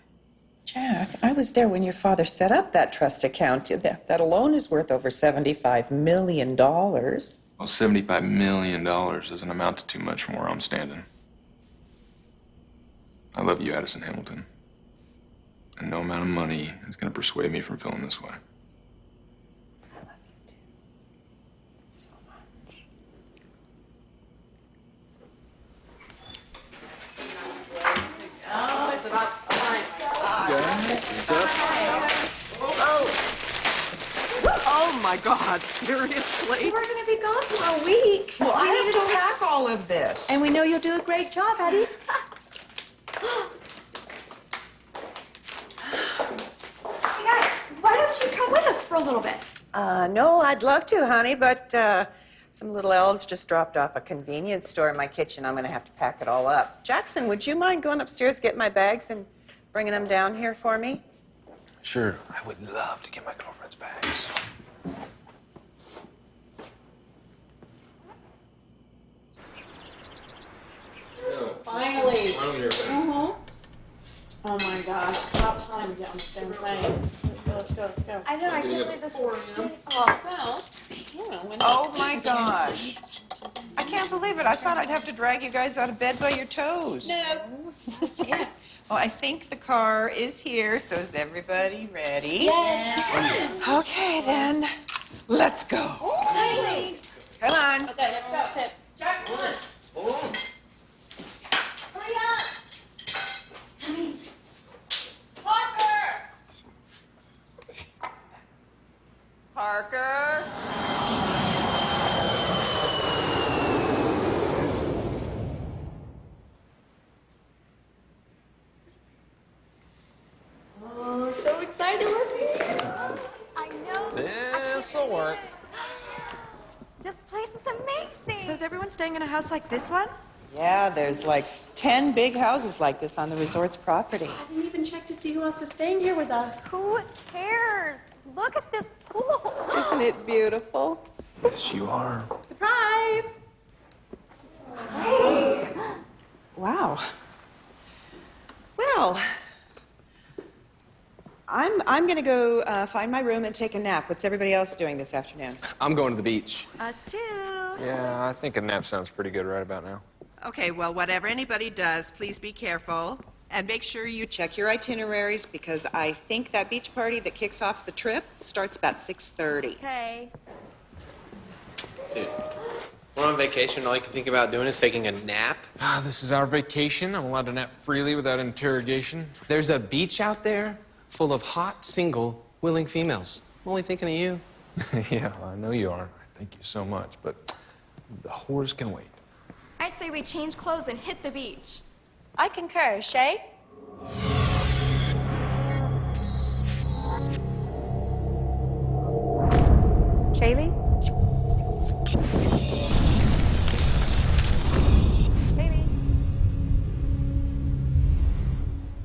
Jack, I was there when your father set up that trust account. That alone is worth over $75 million. Well, $75 million doesn't amount to too much from where I'm standing. I love you, Addison Hamilton. And no amount of money is going to persuade me from feeling this way. I love you too. So much. Oh, it's about time. Oh my God, seriously? We're gonna be gone for a week. Well, I have to pack all of this. And we know you'll do a great job, Eddie. Hey guys, why don't you come with us for a little bit? No, I'd love to, honey, but some little elves just dropped off a convenience store in my kitchen. I'm gonna have to pack it all up. Jackson, would you mind going upstairs, getting my bags and bringing them down here for me? Sure, I would love to get my girlfriend's bags. Finally. Oh my God, it's about time to get on this damn thing. Let's go. I know, I can't believe this. Oh my gosh. I can't believe it. I thought I'd have to drag you guys out of bed by your toes. No. Well, I think the car is here, so is everybody ready? Yes. Okay, then. Let's go. Hey. Come on. Okay, let's go. Sit. Hurry up. Coming. Parker. Oh, so excited we're here. I know. This'll work. This place is amazing. So is everyone staying in a house like this one? Yeah, there's like 10 big houses like this on the resort's property. I didn't even check to see who else was staying here with us. Who cares? Look at this pool. Isn't it beautiful? Yes, you are. Surprise! Wow. Well, I'm gonna go find my room and take a nap. What's everybody else doing this afternoon? I'm going to the beach. Us too. Yeah, I think a nap sounds pretty good right about now. Okay, well, whatever anybody does, please be careful. And make sure you check your itineraries because I think that beach party that kicks off the trip starts about 6:30. Okay. Dude, we're on vacation. All you can think about doing is taking a nap. Ah, this is our vacation. I'm allowed to nap freely without interrogation. There's a beach out there full of hot, single, willing females. I'm only thinking of you. Yeah, I know you are. Thank you so much, but the whores can wait. I say we change clothes and hit the beach. I concur. Shay? Shaylee?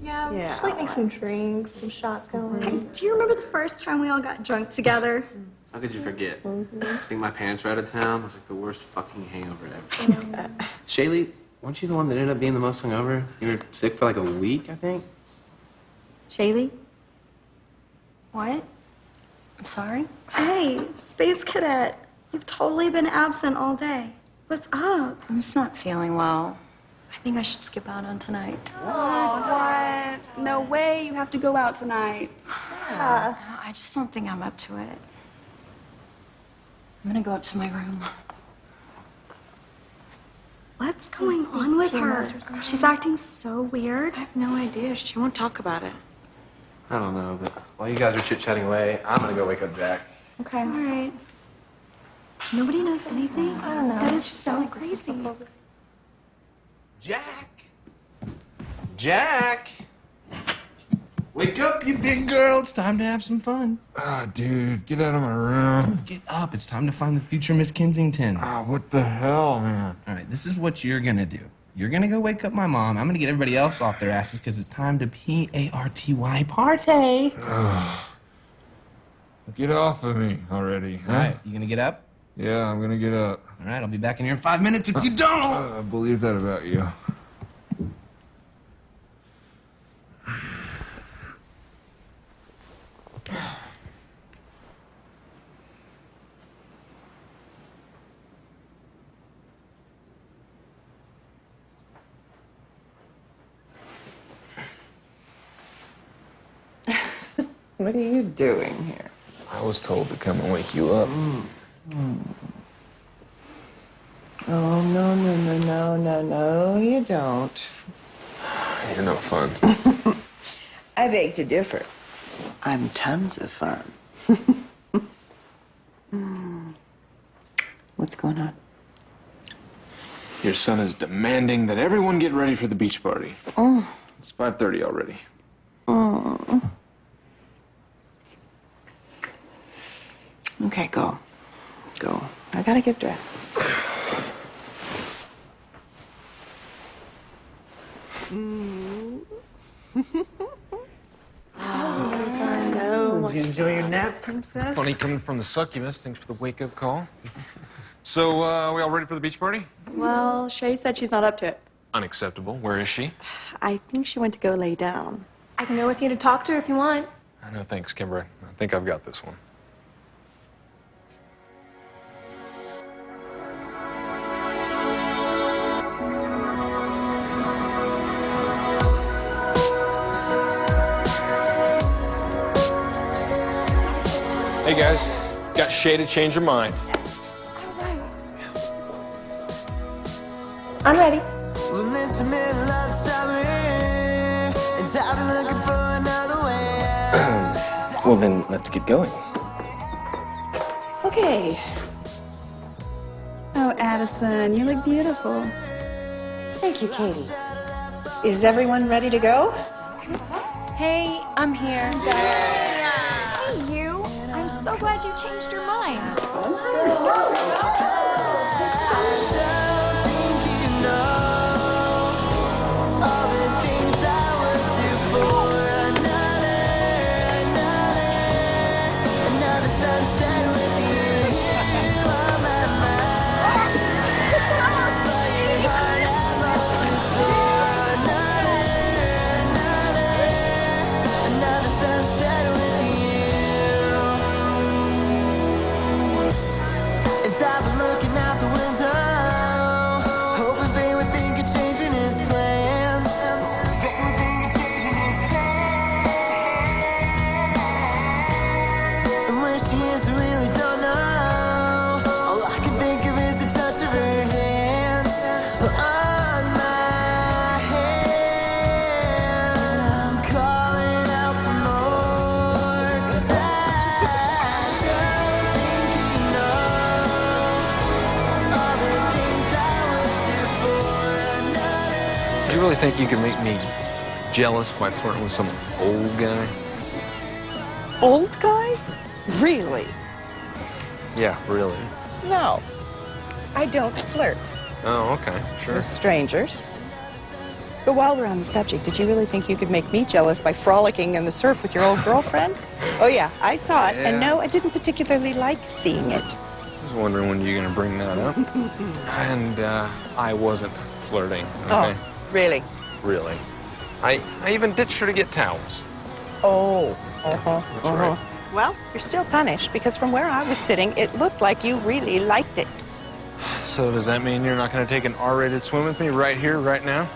Yeah, Yeah. just like make some drinks, some shots going. Do you remember the first time we all got drunk together? How could you forget? I think my parents were out of town. It was like the worst fucking hangover ever. Shaylee, weren't you the one that ended up being the most hungover? You were sick for like a week, I think. Shaylee? What? I'm sorry? Hey, Space Cadet. You've totally been absent all day. What's up? I'm just not feeling well. I think I should skip out on tonight. What? No way, you have to go out tonight. Yeah. I just don't think I'm up to it. I'm gonna go up to my room. What's going on with her? She's acting so weird. I have no idea. She won't talk about it. I don't know, but while you guys are chit-chatting away, I'm gonna go wake up Jack. Okay. All right. Nobody knows anything? I don't know. That is so crazy. Jack! Jack! Wake up, you big girl. It's time to have some fun. Ah, dude, get out of my room. Get up. It's time to find the future Miss Kensington. Ah, what the hell, man? All right, this is what you're gonna do. You're gonna go wake up my mom. I'm gonna get everybody else off their asses because it's time to P-A-R-T-Y party. Get off of me already, huh? All right, you gonna get up? Yeah, I'm gonna get up. All right, I'll be back in here in 5 minutes if you don't. I believe that about you. What are you doing here? I was told to come and wake you up. Oh, no, you don't. You're no fun. I beg to differ. I'm tons of fun. What's going on? Your son is demanding that everyone get ready for the beach party. Oh. It's 5:30 already. Oh. Okay, go. Go. I gotta get dressed. So, did you enjoy your nap, princess? Funny coming from the succubus. Thanks for the wake-up call. So, we all ready for the beach party? Well, Shay said she's not up to it. Unacceptable. Where is she? I think she went to go lay down. I can go with you to talk to her if you want. No, thanks, Kimber. I think I've got this one. Hey guys, got Shay to change her mind. I'm ready. Well, then, let's get going. Okay. Oh, Addison, you look beautiful. Thank you, Katie. Is everyone ready to go? Hey, I'm here. Hey, you. I'm so glad you changed your mind. Let's go. really think you can make me jealous by flirting with some old guy? Old guy? Really? Yeah, really. No. I don't flirt Oh, okay, sure. with strangers. But while we're on the subject, did you really think you could make me jealous by frolicking in the surf with your old girlfriend? Oh, yeah, I saw it. And Yeah. no, I didn't particularly like seeing it. I was wondering when you're gonna bring that up. And I wasn't flirting, okay? Oh, really? Really. I even ditched her to get towels. Oh. That's right. Well, you're still punished because from where I was sitting, it looked like you really liked it. So does that mean you're not gonna take an R-rated swim with me right here, right now?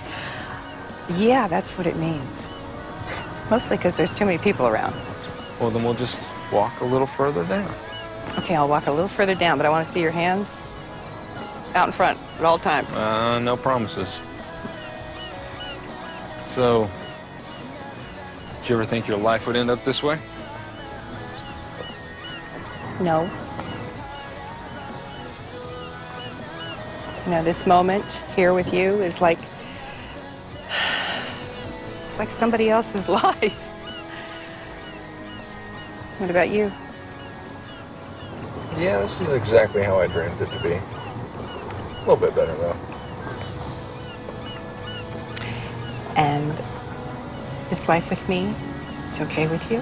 Yeah, that's what it means. Mostly because there's too many people around. Well, then we'll just walk a little further down. Okay, I'll walk a little further down, but I want to see your hands out in front at all times. No promises. So, did you ever think your life would end up this way? No. You know, this moment here with you is like, it's like somebody else's life. What about you? Yeah, this is exactly how I dreamed it to be. A little bit better, though. And this life with me, it's okay with you?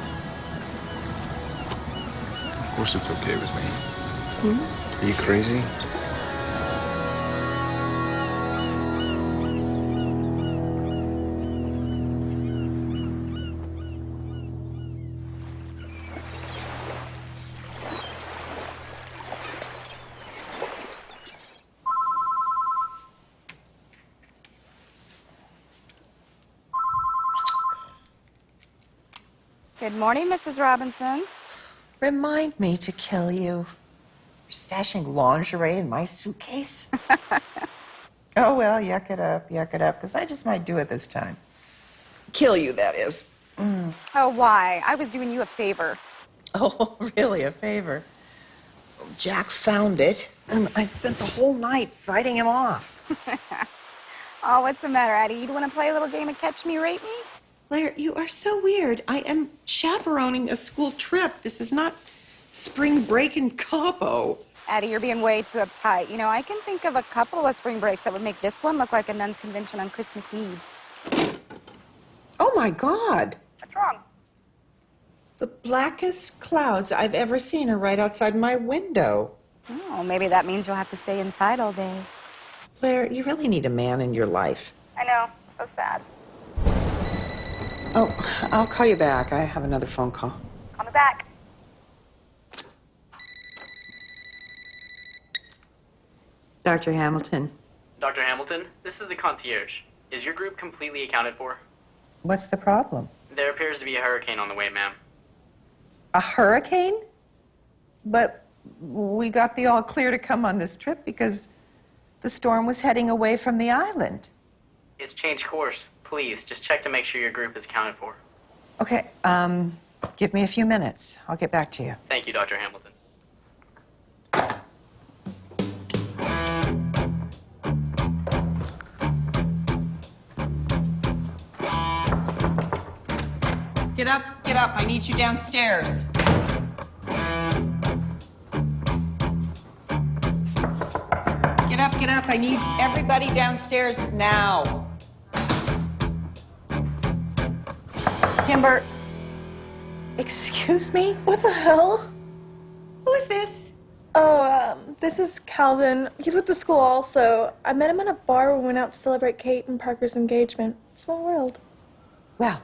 Of course it's okay with me. Hmm? Are you crazy? Good morning, Mrs. Robinson. Remind me to kill you. You're stashing lingerie in my suitcase? Oh, well, yuck it up, because I just might do it this time. Kill you, that is. Oh, why? I was doing you a favor. Oh, really, a favor? Jack found it, and I spent the whole night fighting him off. Oh, what's the matter, Addie? You want to play a little game of Catch Me, Rate Me? Blair, you are so weird. I am chaperoning a school trip. This is not spring break in Cabo. Addie, you're being way too uptight. You know, I can think of a couple of spring breaks that would make this one look like a nun's convention on Christmas Eve. Oh, my God. What's wrong? The blackest clouds I've ever seen are right outside my window. Oh, maybe that means you'll have to stay inside all day. Blair, you really need a man in your life. I know. So sad. Oh, I'll call you back. I have another phone call. Call me back. Dr. Hamilton, Dr. Hamilton, this is the concierge. Is your group completely accounted for? what's the problem? There appears to be a hurricane on the way, ma'am. A hurricane? But we got the all clear to come on this trip because the storm was heading away from the island. It's changed course. Please, just check to make sure your group is accounted for. Okay, give me a few minutes. I'll get back to you. Thank you, Dr. Hamilton. Get up, get up. I need you downstairs. Get up. I need everybody downstairs now. Kimber. Excuse me? What the hell? Who is this? Oh, this is Calvin. He's with the school also. I met him in a bar when we went out to celebrate Kate and Parker's engagement. Small world. Well,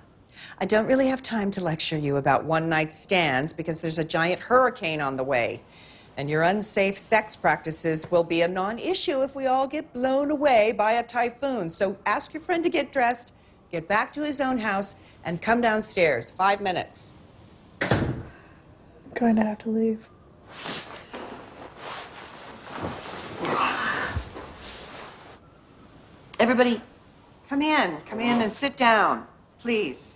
I don't really have time to lecture you about one-night stands because there's a giant hurricane on the way. And your unsafe sex practices will be a non-issue if we all get blown away by a typhoon. So ask your friend to get dressed, get back to his own house, and come downstairs. 5 minutes. I'm going to have to leave. Everybody, come in and sit down, please.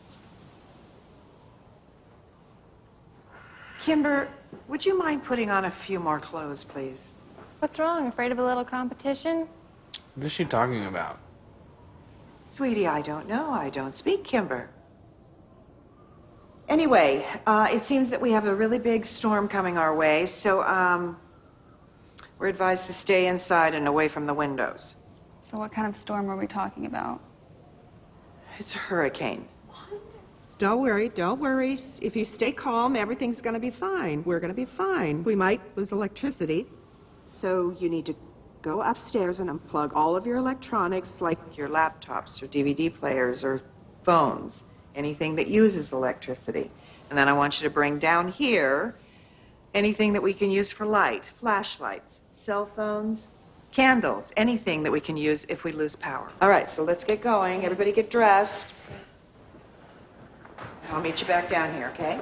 Kimber, would you mind putting on a few more clothes, please? What's wrong? Afraid of a little competition? What is she talking about? Sweetie, I don't know. I don't speak Kimber. Anyway, it seems that we have a really big storm coming our way, so we're advised to stay inside and away from the windows. So what kind of storm are we talking about? It's a hurricane. Don't worry, don't worry. If you stay calm, everything's gonna be fine. We're gonna be fine. We might lose electricity. So you need to go upstairs and unplug all of your electronics, like Your laptops or DVD players or phones, anything that uses electricity. And then I want you to bring down here anything that we can use for light, flashlights, cell phones, candles, anything that we can use if we lose power. All right, so let's get going. Everybody get dressed. I'll meet you back down here, okay?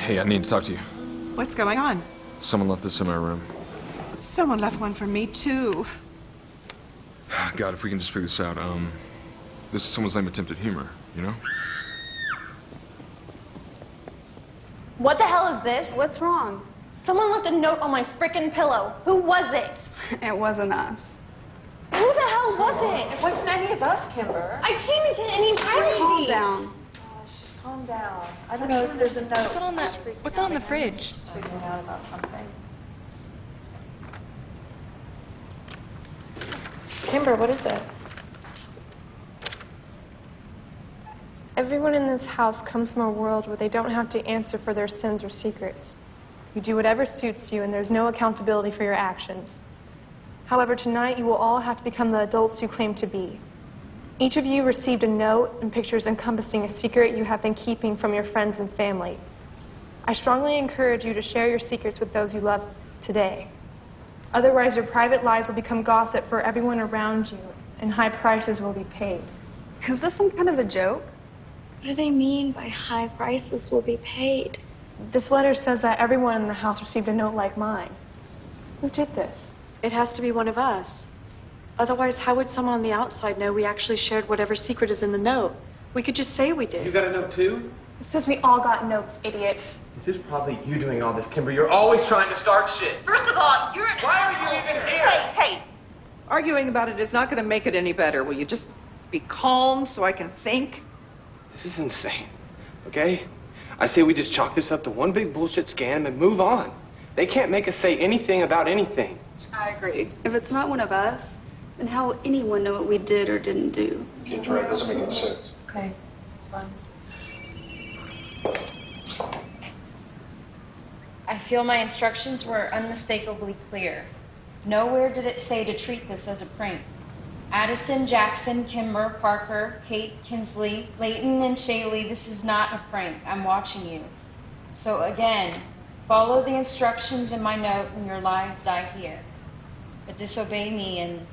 Hey, I need to talk to you. what's going on? Someone left this in my room. Someone left one for me, too. God, if we can just figure this out. This is someone's lame attempt at humor, you know? What the hell is this? What's wrong? Someone left a note on my frickin' pillow. Who was it? It wasn't us. Who the hell was it? It wasn't any of us, Kimber. I can't even get any privacy. Calm down. Just calm down. I don't know if there's a note. What's that on the fridge? Just freaking out about something. Kimber, what is it? Everyone in this house comes from a world where they don't have to answer for their sins or secrets. You do whatever suits you, and there's no accountability for your actions. However, tonight you will all have to become the adults you claim to be. Each of you received a note and pictures encompassing a secret you have been keeping from your friends and family. I strongly encourage you to share your secrets with those you love today. Otherwise, your private lives will become gossip for everyone around you, and high prices will be paid. Is this some kind of a joke? What do they mean by high prices will be paid? This letter says that everyone in the house received a note like mine. Who did this? It has to be one of us. Otherwise, how would someone on the outside know we actually shared whatever secret is in the note? We could just say we did. You got a note too? It says we all got notes, idiot. This is probably you doing all this, Kimber. You're always trying to start shit. First of all, you're an Why are you even here? Hey, arguing about it is not going to make it any better. Will you just be calm so I can think? This is insane, okay? I say we just chalk this up to one big bullshit scam and move on. They can't make us say anything about anything. I agree. If it's not one of us, then how will anyone know what we did or didn't do? Kid's right, it doesn't make any sense. Okay, it's fine. I feel my instructions were unmistakably clear. Nowhere did it say to treat this as a prank. Addison, Jackson, Kimber, Parker, Kate, Kinsley, Layton, and Shaylee, this is not a prank. I'm watching you. So again, follow the instructions in my note and your lives die here. But disobey me and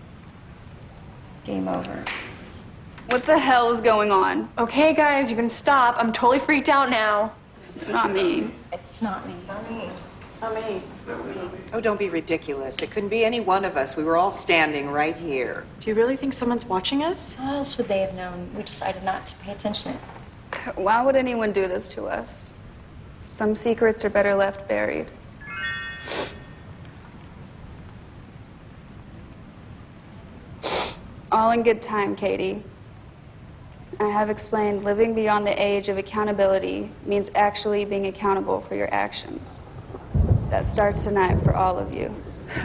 game over. What the hell is going on? Okay, guys, you can stop. I'm totally freaked out now. It's not me. It's not me. It's not me. It's not me. Oh, don't be ridiculous. It couldn't be any one of us. We were all standing right here. Do you really think someone's watching us? How else would they have known? We decided not to pay attention. Why would anyone do this to us? Some secrets are better left buried. All in good time, Katie. I have explained living beyond the age of accountability means actually being accountable for your actions. That starts tonight for all of you.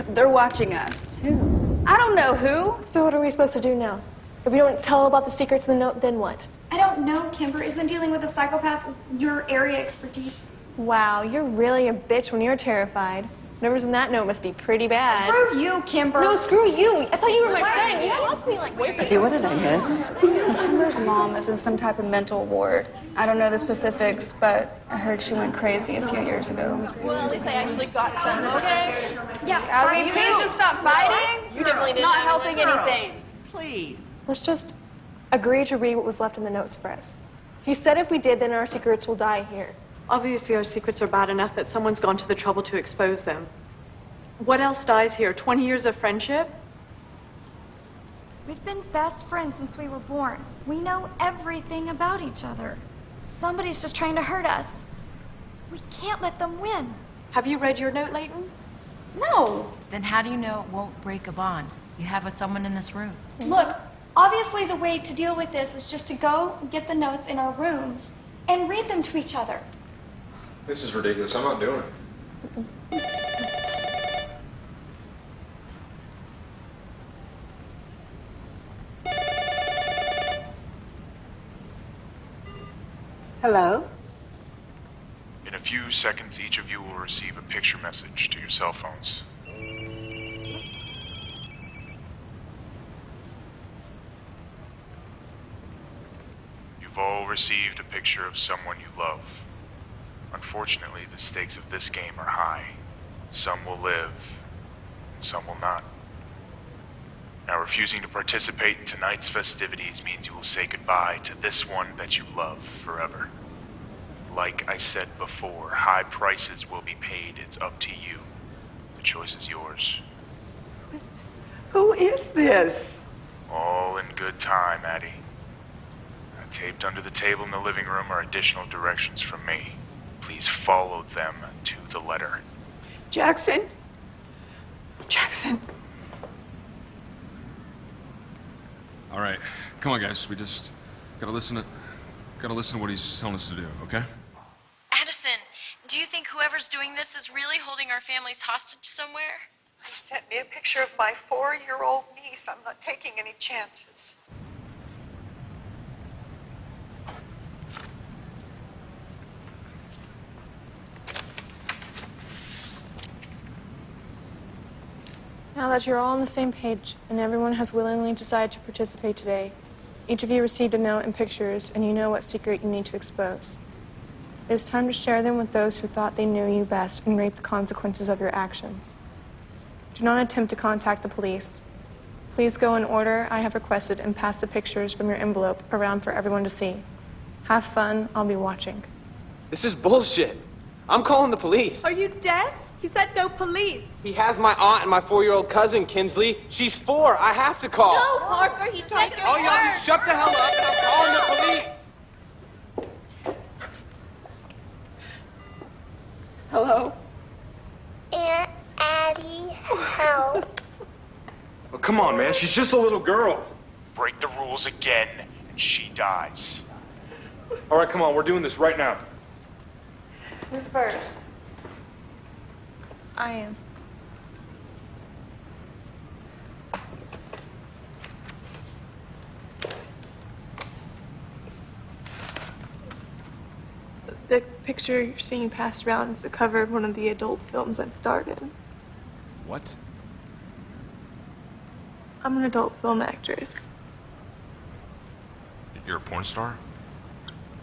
They're watching us. Who? I don't know who. So what are we supposed to do now? If we don't tell about the secrets in the note, then what? I don't know, Kimber. Isn't dealing with a psychopath your area expertise? Wow, you're really a bitch when you're terrified. Whatever's in that note must be pretty bad. Screw you, Kimber. No, screw you. I thought you were my friend. You talked to me like boyfriend. Hey, what did I miss? Kimber's mom is in some type of mental ward. I don't know the specifics, but I heard she went crazy a few years ago. Well, at least I actually got some, okay? Yeah, are we please just stop fighting? You definitely It's didn't not have helping it. anything. Please. Let's just agree to read what was left in the notes for us. He said if we did, then our secrets will die here. Obviously, our secrets are bad enough that someone's gone to the trouble to expose them. What else dies here? 20 years of friendship? We've been best friends since we were born. We know everything about each other. Somebody's just trying to hurt us. We can't let them win. Have you read your note, Leighton? No. Then how do you know it won't break a bond? You have with someone in this room. Look, obviously the way to deal with this is just to go get the notes in our rooms and read them to each other. This is ridiculous. I'm not doing it. Hello? In a few seconds, each of you will receive a picture message to your cell phones. You've all received a picture of someone you love. Unfortunately, the stakes of this game are high. Some will live, and some will not. Now, refusing to participate in tonight's festivities means you will say goodbye to this one that you love forever. Like I said before, high prices will be paid. It's up to you. The choice is yours. Who is this? All in good time, Addie. Taped under the table in the living room are additional directions from me. Please follow them to the letter. Jackson? Jackson. All right, come on, guys. We just gotta listen to what he's telling us to do, okay? Addison, do you think whoever's doing this is really holding our families hostage somewhere? He sent me a picture of my 4-year-old niece. I'm not taking any chances. Now that you're all on the same page and everyone has willingly decided to participate today, each of you received a note and pictures, and you know what secret you need to expose. It is time to share them with those who thought they knew you best and reap the consequences of your actions. Do not attempt to contact the police. Please go in order I have requested and pass the pictures from your envelope around for everyone to see. Have fun. I'll be watching. This is bullshit. I'm calling the police. Are you deaf? He said no police. He has my aunt and my 4-year-old cousin, Kinsley. She's 4. I have to call. No, Parker, he's taking Oh, y'all just shut the hell up and I'm calling the police. Hello? Aunt Addie, help. Oh, come on, man. She's just a little girl. Break the rules again, and she dies. All right, come on. We're doing this right now. Who's first? I am. The picture you're seeing passed around is the cover of one of the adult films I've starred in. What? I'm an adult film actress. You're a porn star?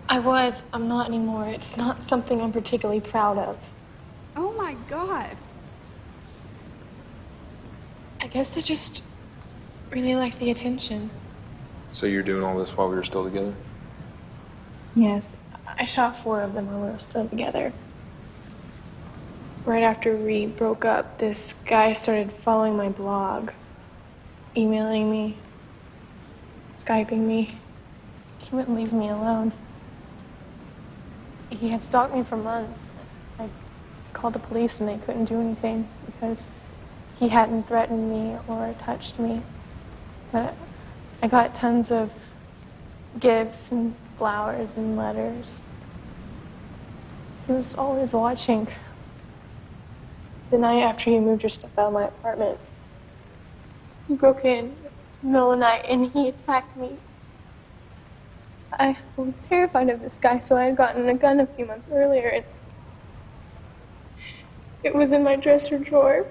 I was. I'm not anymore. It's not something I'm particularly proud of. Oh my God. I guess I just really like the attention. So you're doing all this while we were still together? Yes. I shot 4 of them while we were still together. Right after we broke up, this guy started following my blog, emailing me, Skyping me. He wouldn't leave me alone. He had stalked me for months. I called the police and they couldn't do anything because he hadn't threatened me or touched me. But I got tons of gifts and flowers and letters. He was always watching. The night after you moved your stuff out of my apartment, he broke in the middle of the night and he attacked me. I was terrified of this guy, so I had gotten a gun a few months earlier, and It was in my dresser drawer.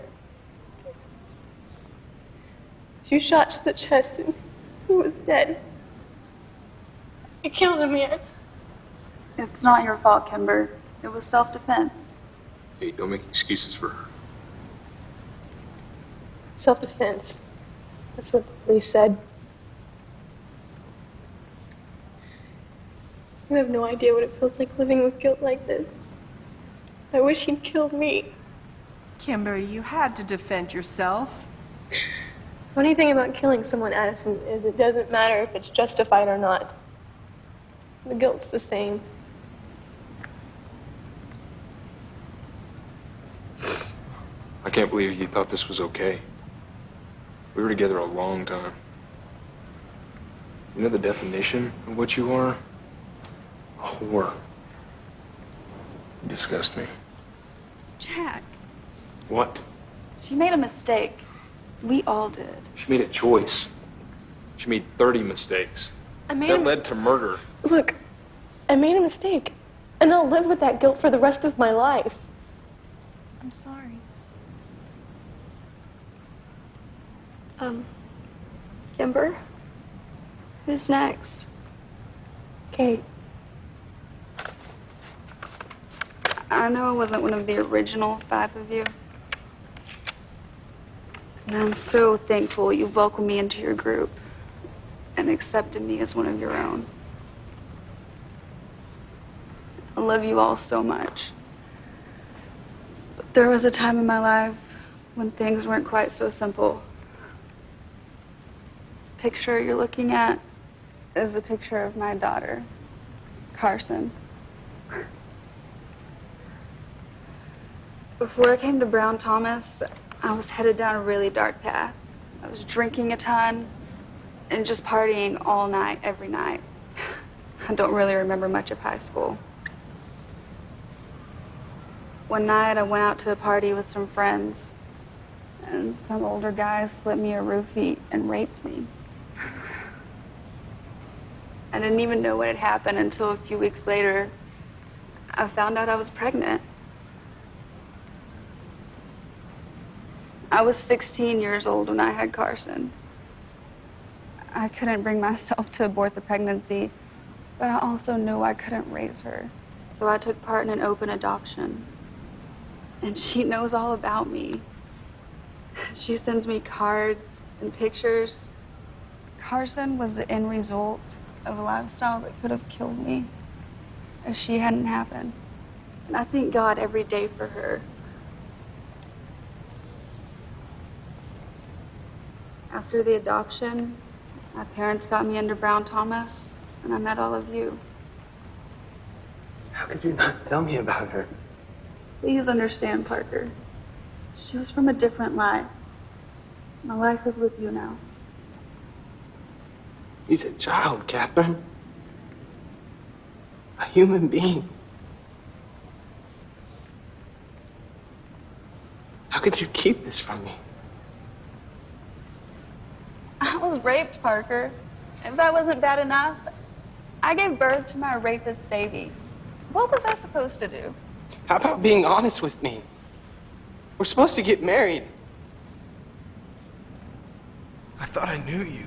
She shot to the chest and he was dead. I killed a man. It's not your fault, Kimber. It was self-defense. Hey, don't make excuses for her. Self-defense. That's what the police said. You have no idea what it feels like living with guilt like this. I wish he'd killed me. Kimber, you had to defend yourself. Funny thing about killing someone, Addison, is it doesn't matter if it's justified or not. The guilt's the same. I can't believe you thought this was okay. We were together a long time. You know the definition of what you are? A whore. You disgust me. Jack, What? she made a mistake. We all did. She made a choice. She made 30 mistakes. That led to murder. Look, I made a mistake, and I'll live with that guilt for the rest of my life. I'm sorry. Kimber? Who's next? Kate. I know I wasn't one of the original 5 of you. And I'm so thankful you welcomed me into your group and accepted me as one of your own. I love you all so much. But there was a time in my life when things weren't quite so simple. The picture you're looking at is a picture of my daughter, Carson. Before I came to Brown Thomas, I was headed down a really dark path. I was drinking a ton and just partying all night, every night. I don't really remember much of high school. One night I went out to a party with some friends, and some older guy slipped me a roofie and raped me. I didn't even know what had happened until a few weeks later, I found out I was pregnant. I was 16 years old when I had Carson. I couldn't bring myself to abort the pregnancy, but I also knew I couldn't raise her. So I took part in an open adoption. And she knows all about me. She sends me cards and pictures. Carson was the end result of a lifestyle that could have killed me if she hadn't happened. And I thank God every day for her. After the adoption, my parents got me into Brown Thomas, and I met all of you. How could you not tell me about her? Please understand, Parker. She was from a different life. My life is with you now. He's a child, Catherine. A human being. How could you keep this from me? I was raped, Parker. If that wasn't bad enough, I gave birth to my rapist baby. What was I supposed to do? How about being honest with me? We're supposed to get married. I thought I knew you.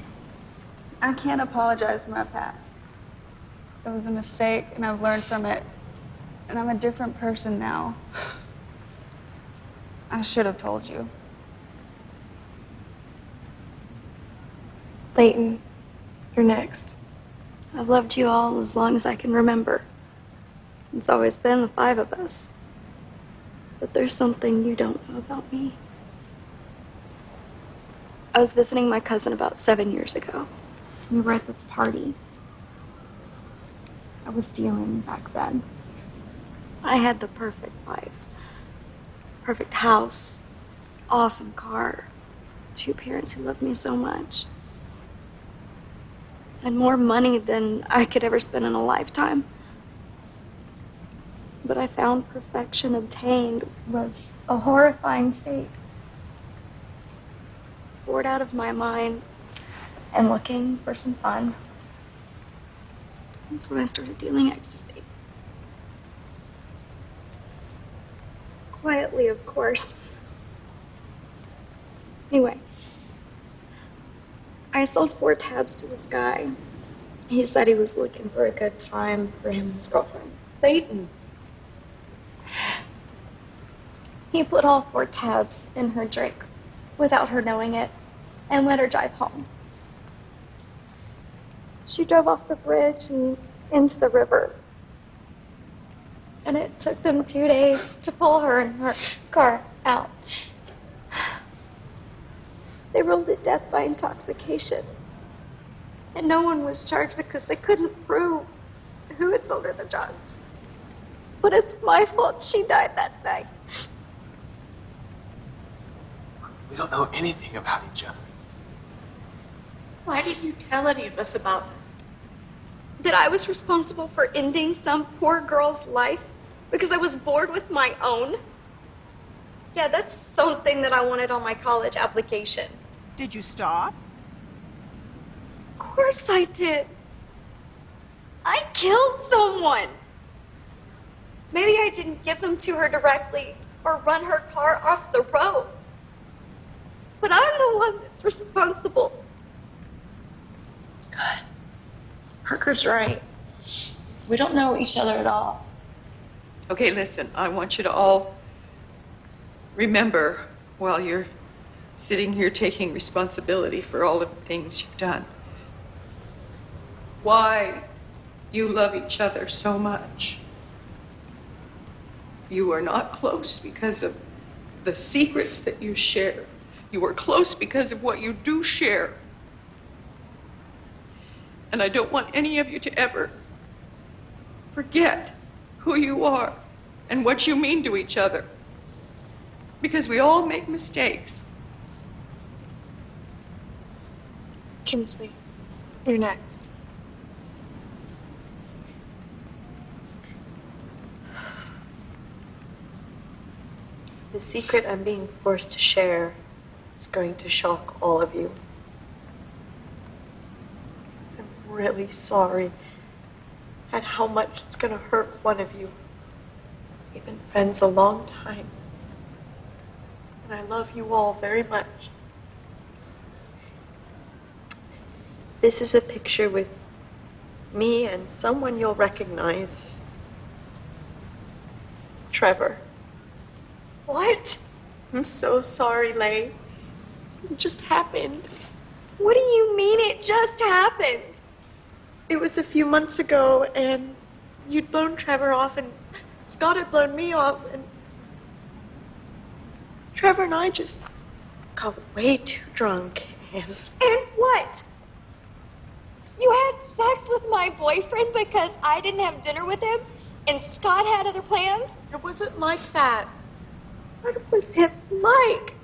I can't apologize for my past. It was a mistake, and I've learned from it. And I'm a different person now. I should have told you. Leighton, you're next. I've loved you all as long as I can remember. It's always been the 5 of us. But there's something you don't know about me. I was visiting my cousin about 7 years ago. We were at this party. I was dealing back then. I had the perfect life. Perfect house, awesome car, 2 parents who loved me so much. And more money than I could ever spend in a lifetime. But I found perfection obtained was a horrifying state. Bored out of my mind and looking for some fun. That's when I started dealing ecstasy. Quietly, of course. Anyway, I sold 4 tabs to this guy. He said he was looking for a good time for him and his girlfriend. Leighton. He put all 4 tabs in her drink without her knowing it and let her drive home. She drove off the bridge and into the river. And it took them 2 days to pull her and her car out. They ruled it death by intoxication. And no one was charged because they couldn't prove who had sold her the drugs. But it's my fault she died that night. We don't know anything about each other. Why didn't you tell any of us about That I was responsible for ending some poor girl's life because I was bored with my own? Yeah, that's something that I wanted on my college application. Did you stop? Of course I did. I killed someone. Maybe I didn't give them to her directly or run her car off the road. But I'm the one that's responsible. God. Parker's right. We don't know each other at all. Okay, listen, I want you to all remember while you're sitting here taking responsibility for all of the things you've done, why you love each other so much. You are not close because of the secrets that you share. You are close because of what you do share. And I don't want any of you to ever forget who you are and what you mean to each other. Because we all make mistakes. Kinsley, you're next. The secret I'm being forced to share is going to shock all of you. I'm really sorry at how much it's going to hurt one of you. We've been friends a long time. And I love you all very much. This is a picture with me and someone you'll recognize. Trevor. What? I'm so sorry, Lay. It just happened. What do you mean it just happened? It was a few months ago, and you'd blown Trevor off, and Scott had blown me off, and Trevor and I just got way too drunk, and... And what? You had sex with my boyfriend because I didn't have dinner with him and Scott had other plans? It wasn't like that. What was it like?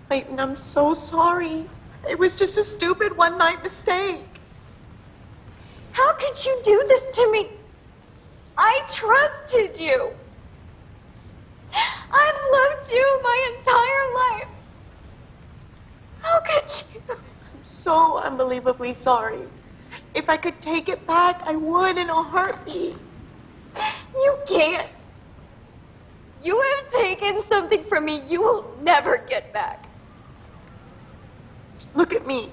Leighton, I'm so sorry. It was just a stupid one-night mistake. How could you do this to me? I trusted you. I've loved you my entire life. How could you? I'm so unbelievably sorry. If I could take it back, I would in a heartbeat. You can't. You have taken something from me you will never get back. Look at me.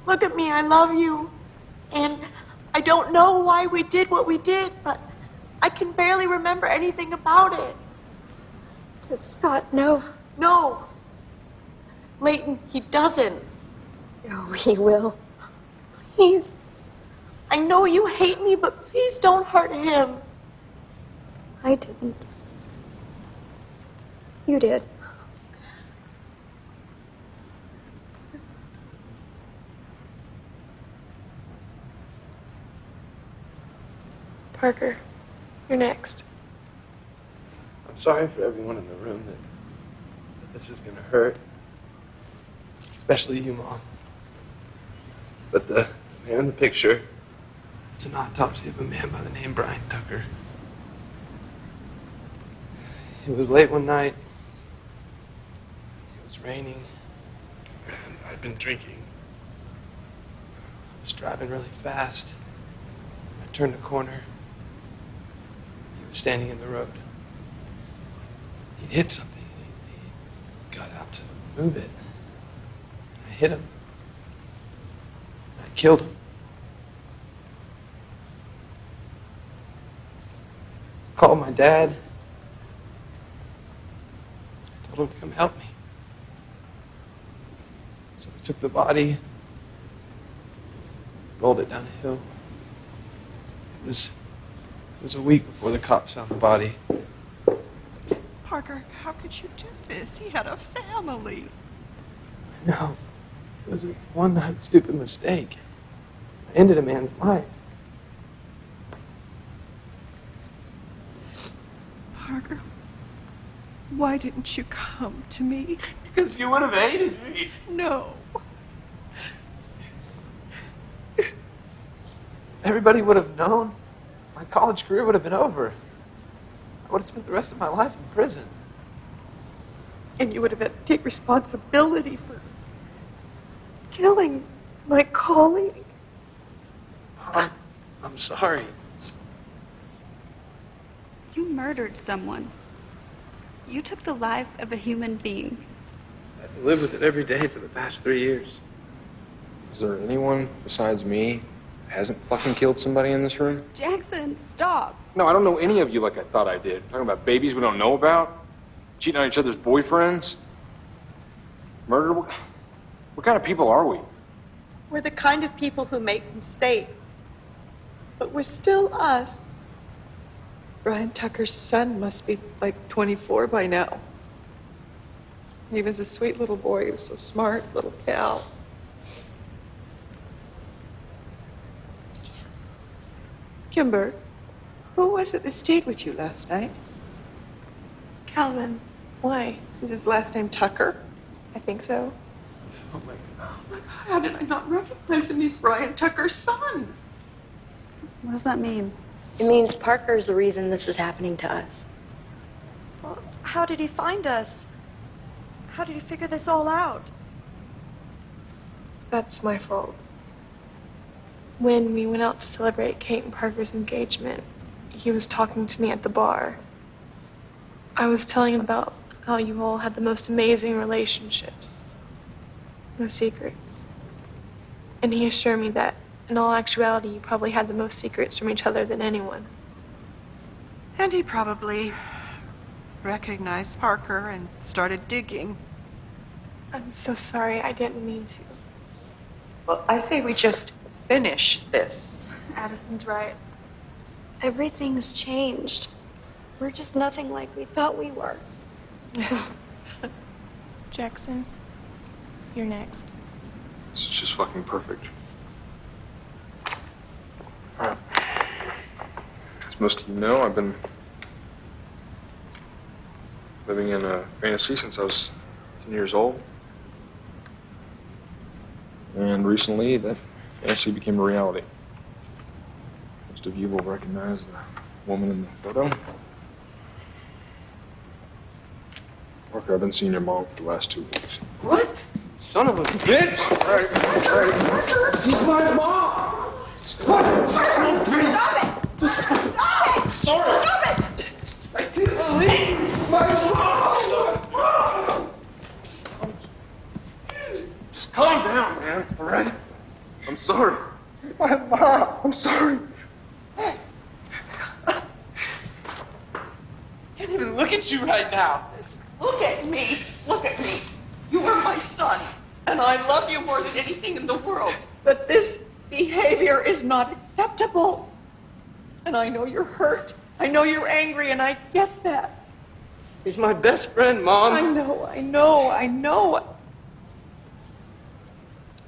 Look at me, I love you. And I don't know why we did what we did, but I can barely remember anything about it. Does Scott know? No. Leighton, he doesn't. Oh, he will. Please. I know you hate me, but please don't hurt him. I didn't. You did. Parker, you're next. I'm sorry for everyone in the room that this is gonna hurt. Especially you, Mom. But the man in the picture, it's an autopsy of a man by the name Brian Tucker. It was late one night. It was raining. And I'd been drinking. I was driving really fast. I turned a corner. He was standing in the road. He hit something. He got out to move it. I hit him. I killed him. Called my dad. Told him to come help me. So we took the body, rolled it down a hill. It was a week before the cops found the body. Parker, how could you do this? He had a family. No, it was a one-night stupid mistake. I ended a man's life. Parker, why didn't you come to me? Because you would have hated me. No. Everybody would have known. My college career would have been over. I would have spent the rest of my life in prison. And you would have had to take responsibility for killing my colleague. I'm sorry. You murdered someone. You took the life of a human being. I've lived with it every day for the past 3 years. Is there anyone besides me that hasn't fucking killed somebody in this room? Jackson, stop. No, I don't know any of you like I thought I did. Talking about babies we don't know about, cheating on each other's boyfriends, murder. What kind of people are we? We're the kind of people who make mistakes. But we're still us. Brian Tucker's son must be like 24 by now. He was a sweet little boy. He was so smart, little Cal. Kimber, who was it that stayed with you last night? Calvin. Why? Is his last name Tucker? I think so. Oh my God, how did I not recognize him? He's Brian Tucker's son. What does that mean? It means Parker's the reason this is happening to us. Well, how did he find us? How did he figure this all out? That's my fault. When we went out to celebrate Kate and Parker's engagement, he was talking to me at the bar. I was telling him about how you all had the most amazing relationships. No secrets. And he assured me that, in all actuality, you probably had the most secrets from each other than anyone. And he probably recognized Parker and started digging. I'm so sorry, I didn't mean to. Well, I say we just finish this. Addison's right. Everything's changed. We're just nothing like we thought we were. Jackson, you're next. This is just fucking perfect. Alright. As most of you know, I've been living in a fantasy since I was 10 years old. And recently, that fantasy became a reality. Most of you will recognize the woman in the photo. Parker, I've been seeing your mom for the last 2 weeks. What? Son of a bitch! All right. She's my mom! Stop it! Stop it! Sorry! Stop it! I can't believe my mom! Just calm down, man, all right? I'm sorry. My mom, I'm sorry. I can't even look at you right now. Look at me. Look at me. You are my son, and I love you more than anything in the world. But this behavior is not acceptable. And I know you're hurt. I know you're angry, and I get that. He's my best friend, Mom. I know.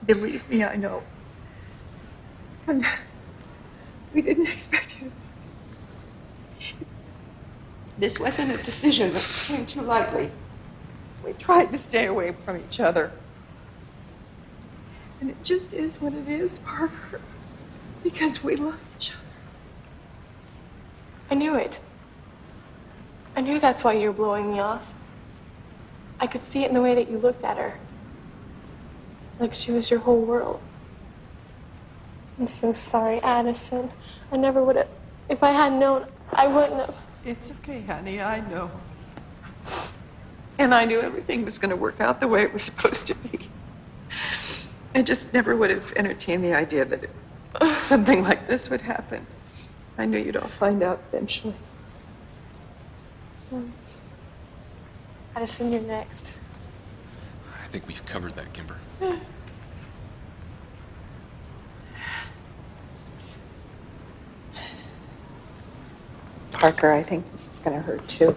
Believe me, I know. And we didn't expect you to. This wasn't a decision that came too lightly. We tried to stay away from each other. And it just is what it is, Parker. Because we love each other. I knew it. I knew that's why you were blowing me off. I could see it in the way that you looked at her. Like she was your whole world. I'm so sorry, Addison. I never would have. If I had known, I wouldn't have. It's okay, honey. I know. And I knew everything was going to work out the way it was supposed to be. I just never would have entertained the idea that something like this would happen. I knew you'd all find out eventually. Addison, you're next. I think we've covered that, Kimber. Parker, I think this is going to hurt too.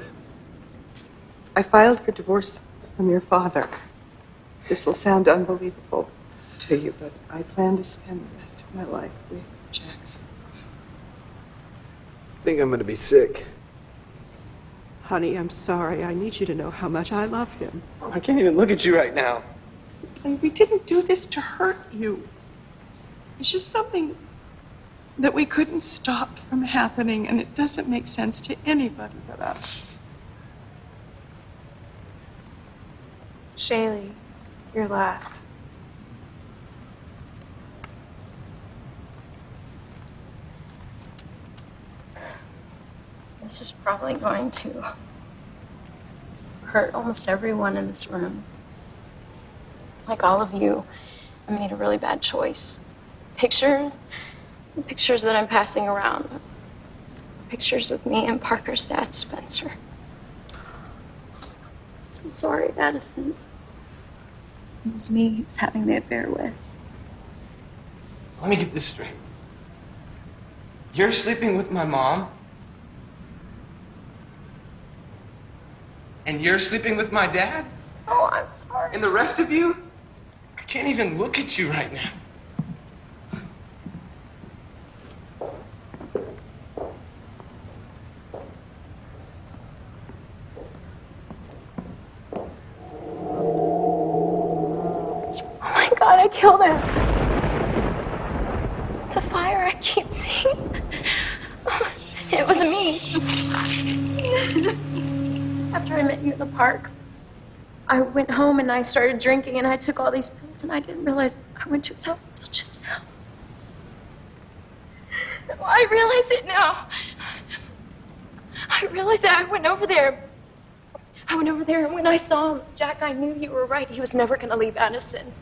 I filed for divorce from your father. This will sound unbelievable to you, but I plan to spend the rest of my life with Jackson. I think I'm gonna be sick. Honey, I'm sorry. I need you to know how much I love him. I can't even look at you right now. And we didn't do this to hurt you. It's just something that we couldn't stop from happening, and it doesn't make sense to anybody but us. Shaylee, you're last. This is probably going to hurt almost everyone in this room. Like all of you, I made a really bad choice. Pictures that I'm passing around. Pictures with me and Parker's dad, Spencer. So sorry, Addison. It was me he was having the affair with. So let me get this straight. You're sleeping with my mom? And you're sleeping with my dad? Oh, I'm sorry. And the rest of you? I can't even look at you right now. Oh my God, I killed him. The fire I keep seeing. It was me. After I met you in the park, I went home and I started drinking and I took all these pills and I didn't realize I went to his house until just now. I realize it now. I realize that I went over there. And when I saw him, Jack, I knew you were right. He was never going to leave Addison.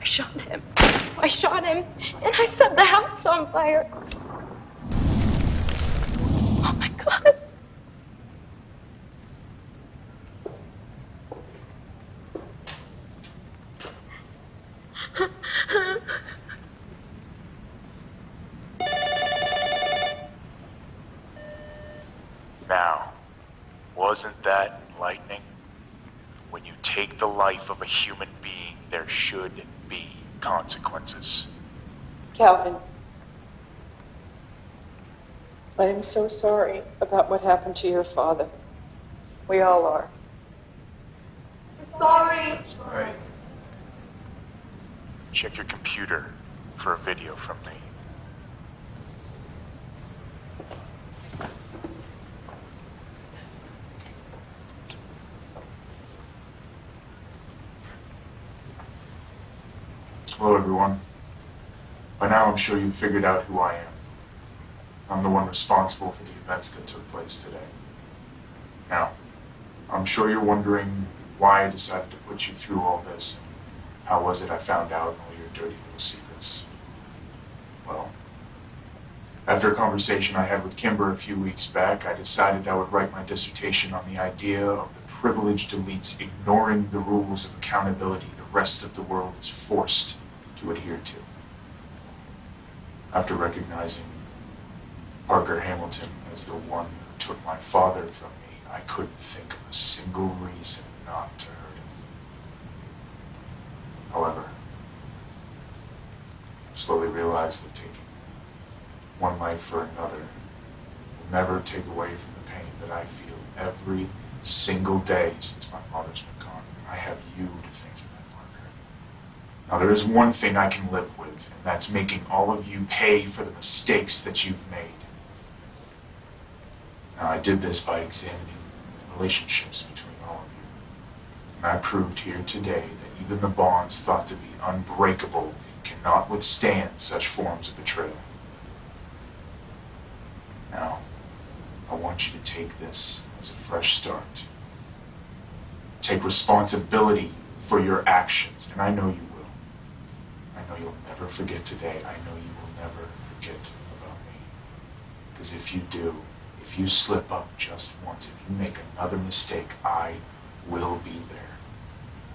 I shot him and I set the house on fire. Oh my God. Now, wasn't that enlightening? When you take the life of a human being, there should be consequences. Calvin, I am so sorry about what happened to your father. We all are. Sorry. Sorry. Check your computer for a video from me. Hello, everyone. By now, I'm sure you've figured out who I am. I'm the one responsible for the events that took place today. Now, I'm sure you're wondering why I decided to put you through all this. How was it I found out all your dirty little secrets? Well, after a conversation I had with Kimber a few weeks back, I decided I would write my dissertation on the idea of the privileged elites ignoring the rules of accountability the rest of the world is forced to adhere to. After recognizing Parker Hamilton as the one who took my father from me, I couldn't think of a single reason not to hurt him. However, I slowly realized that taking one life for another will never take away from the pain that I feel every single day since my father's been gone. I have you to thank for that, Parker. Now, there is one thing I can live with, and that's making all of you pay for the mistakes that you've made. Now, I did this by examining the relationships between all of you. And I proved here today that even the bonds thought to be unbreakable cannot withstand such forms of betrayal. Now, I want you to take this as a fresh start Take responsibility for your actions, and I know you will. I know you'll never forget today. I know you will never forget about me. Because if you do, if you slip up just once, if you make another mistake, I will be there.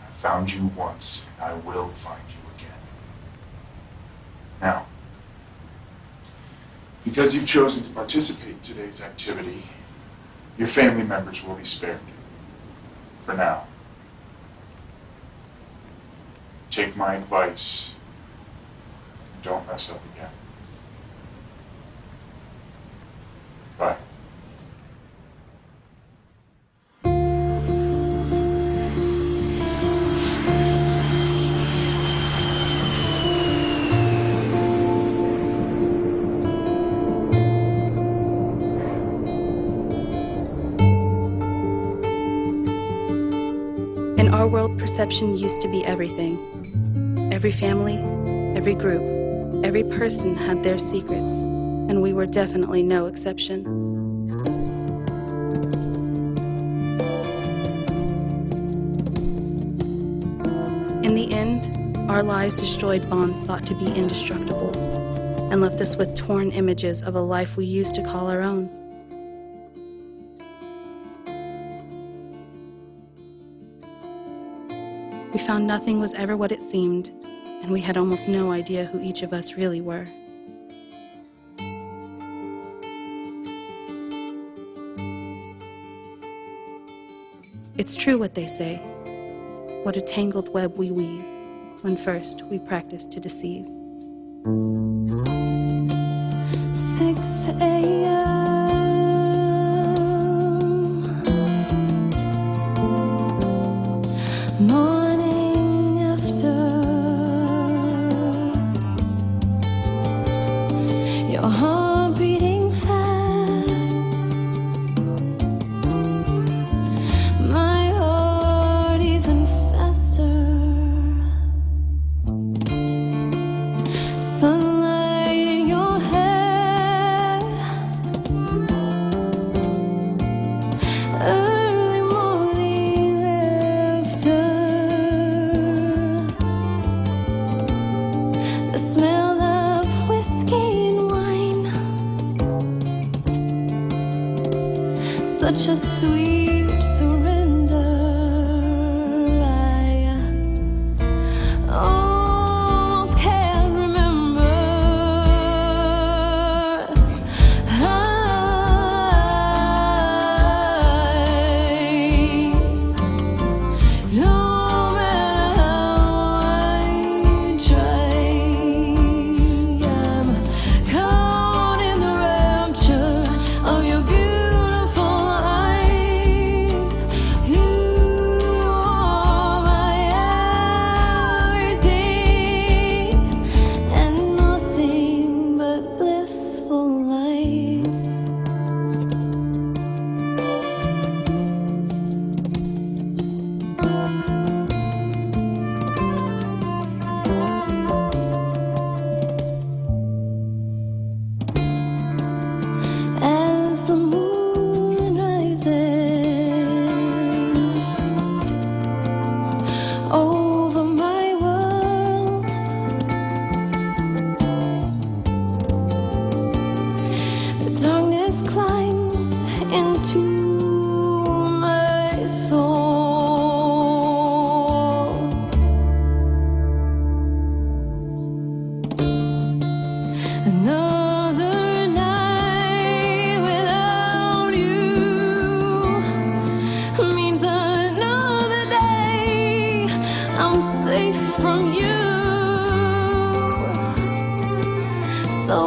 I found you once, and I will find you again. Now, because you've chosen to participate in today's activity, your family members will be spared. For now. Take my advice and don't mess up again. Bye. In our world, perception used to be everything. Every family, every group, every person had their secrets, and we were definitely no exception. In the end, our lies destroyed bonds thought to be indestructible, and left us with torn images of a life we used to call our own. We found nothing was ever what it seemed, and we had almost no idea who each of us really were. It's true what they say. What a tangled web we weave when first we practice to deceive. 6 a.m. Morning after your heart beating fast, my heart even faster. Sunlight in your hair, early morning laughter, the smell of whiskey and wine, such a sweet surrender. I almost can't remember. Eyes, no matter how I try, I'm caught in the rapture of your beautiful eyes. You are my everything and nothing but blissful lies. As the moon rises over my world, the darkness climbs into my soul. Another night without you means another day I'm safe from you. So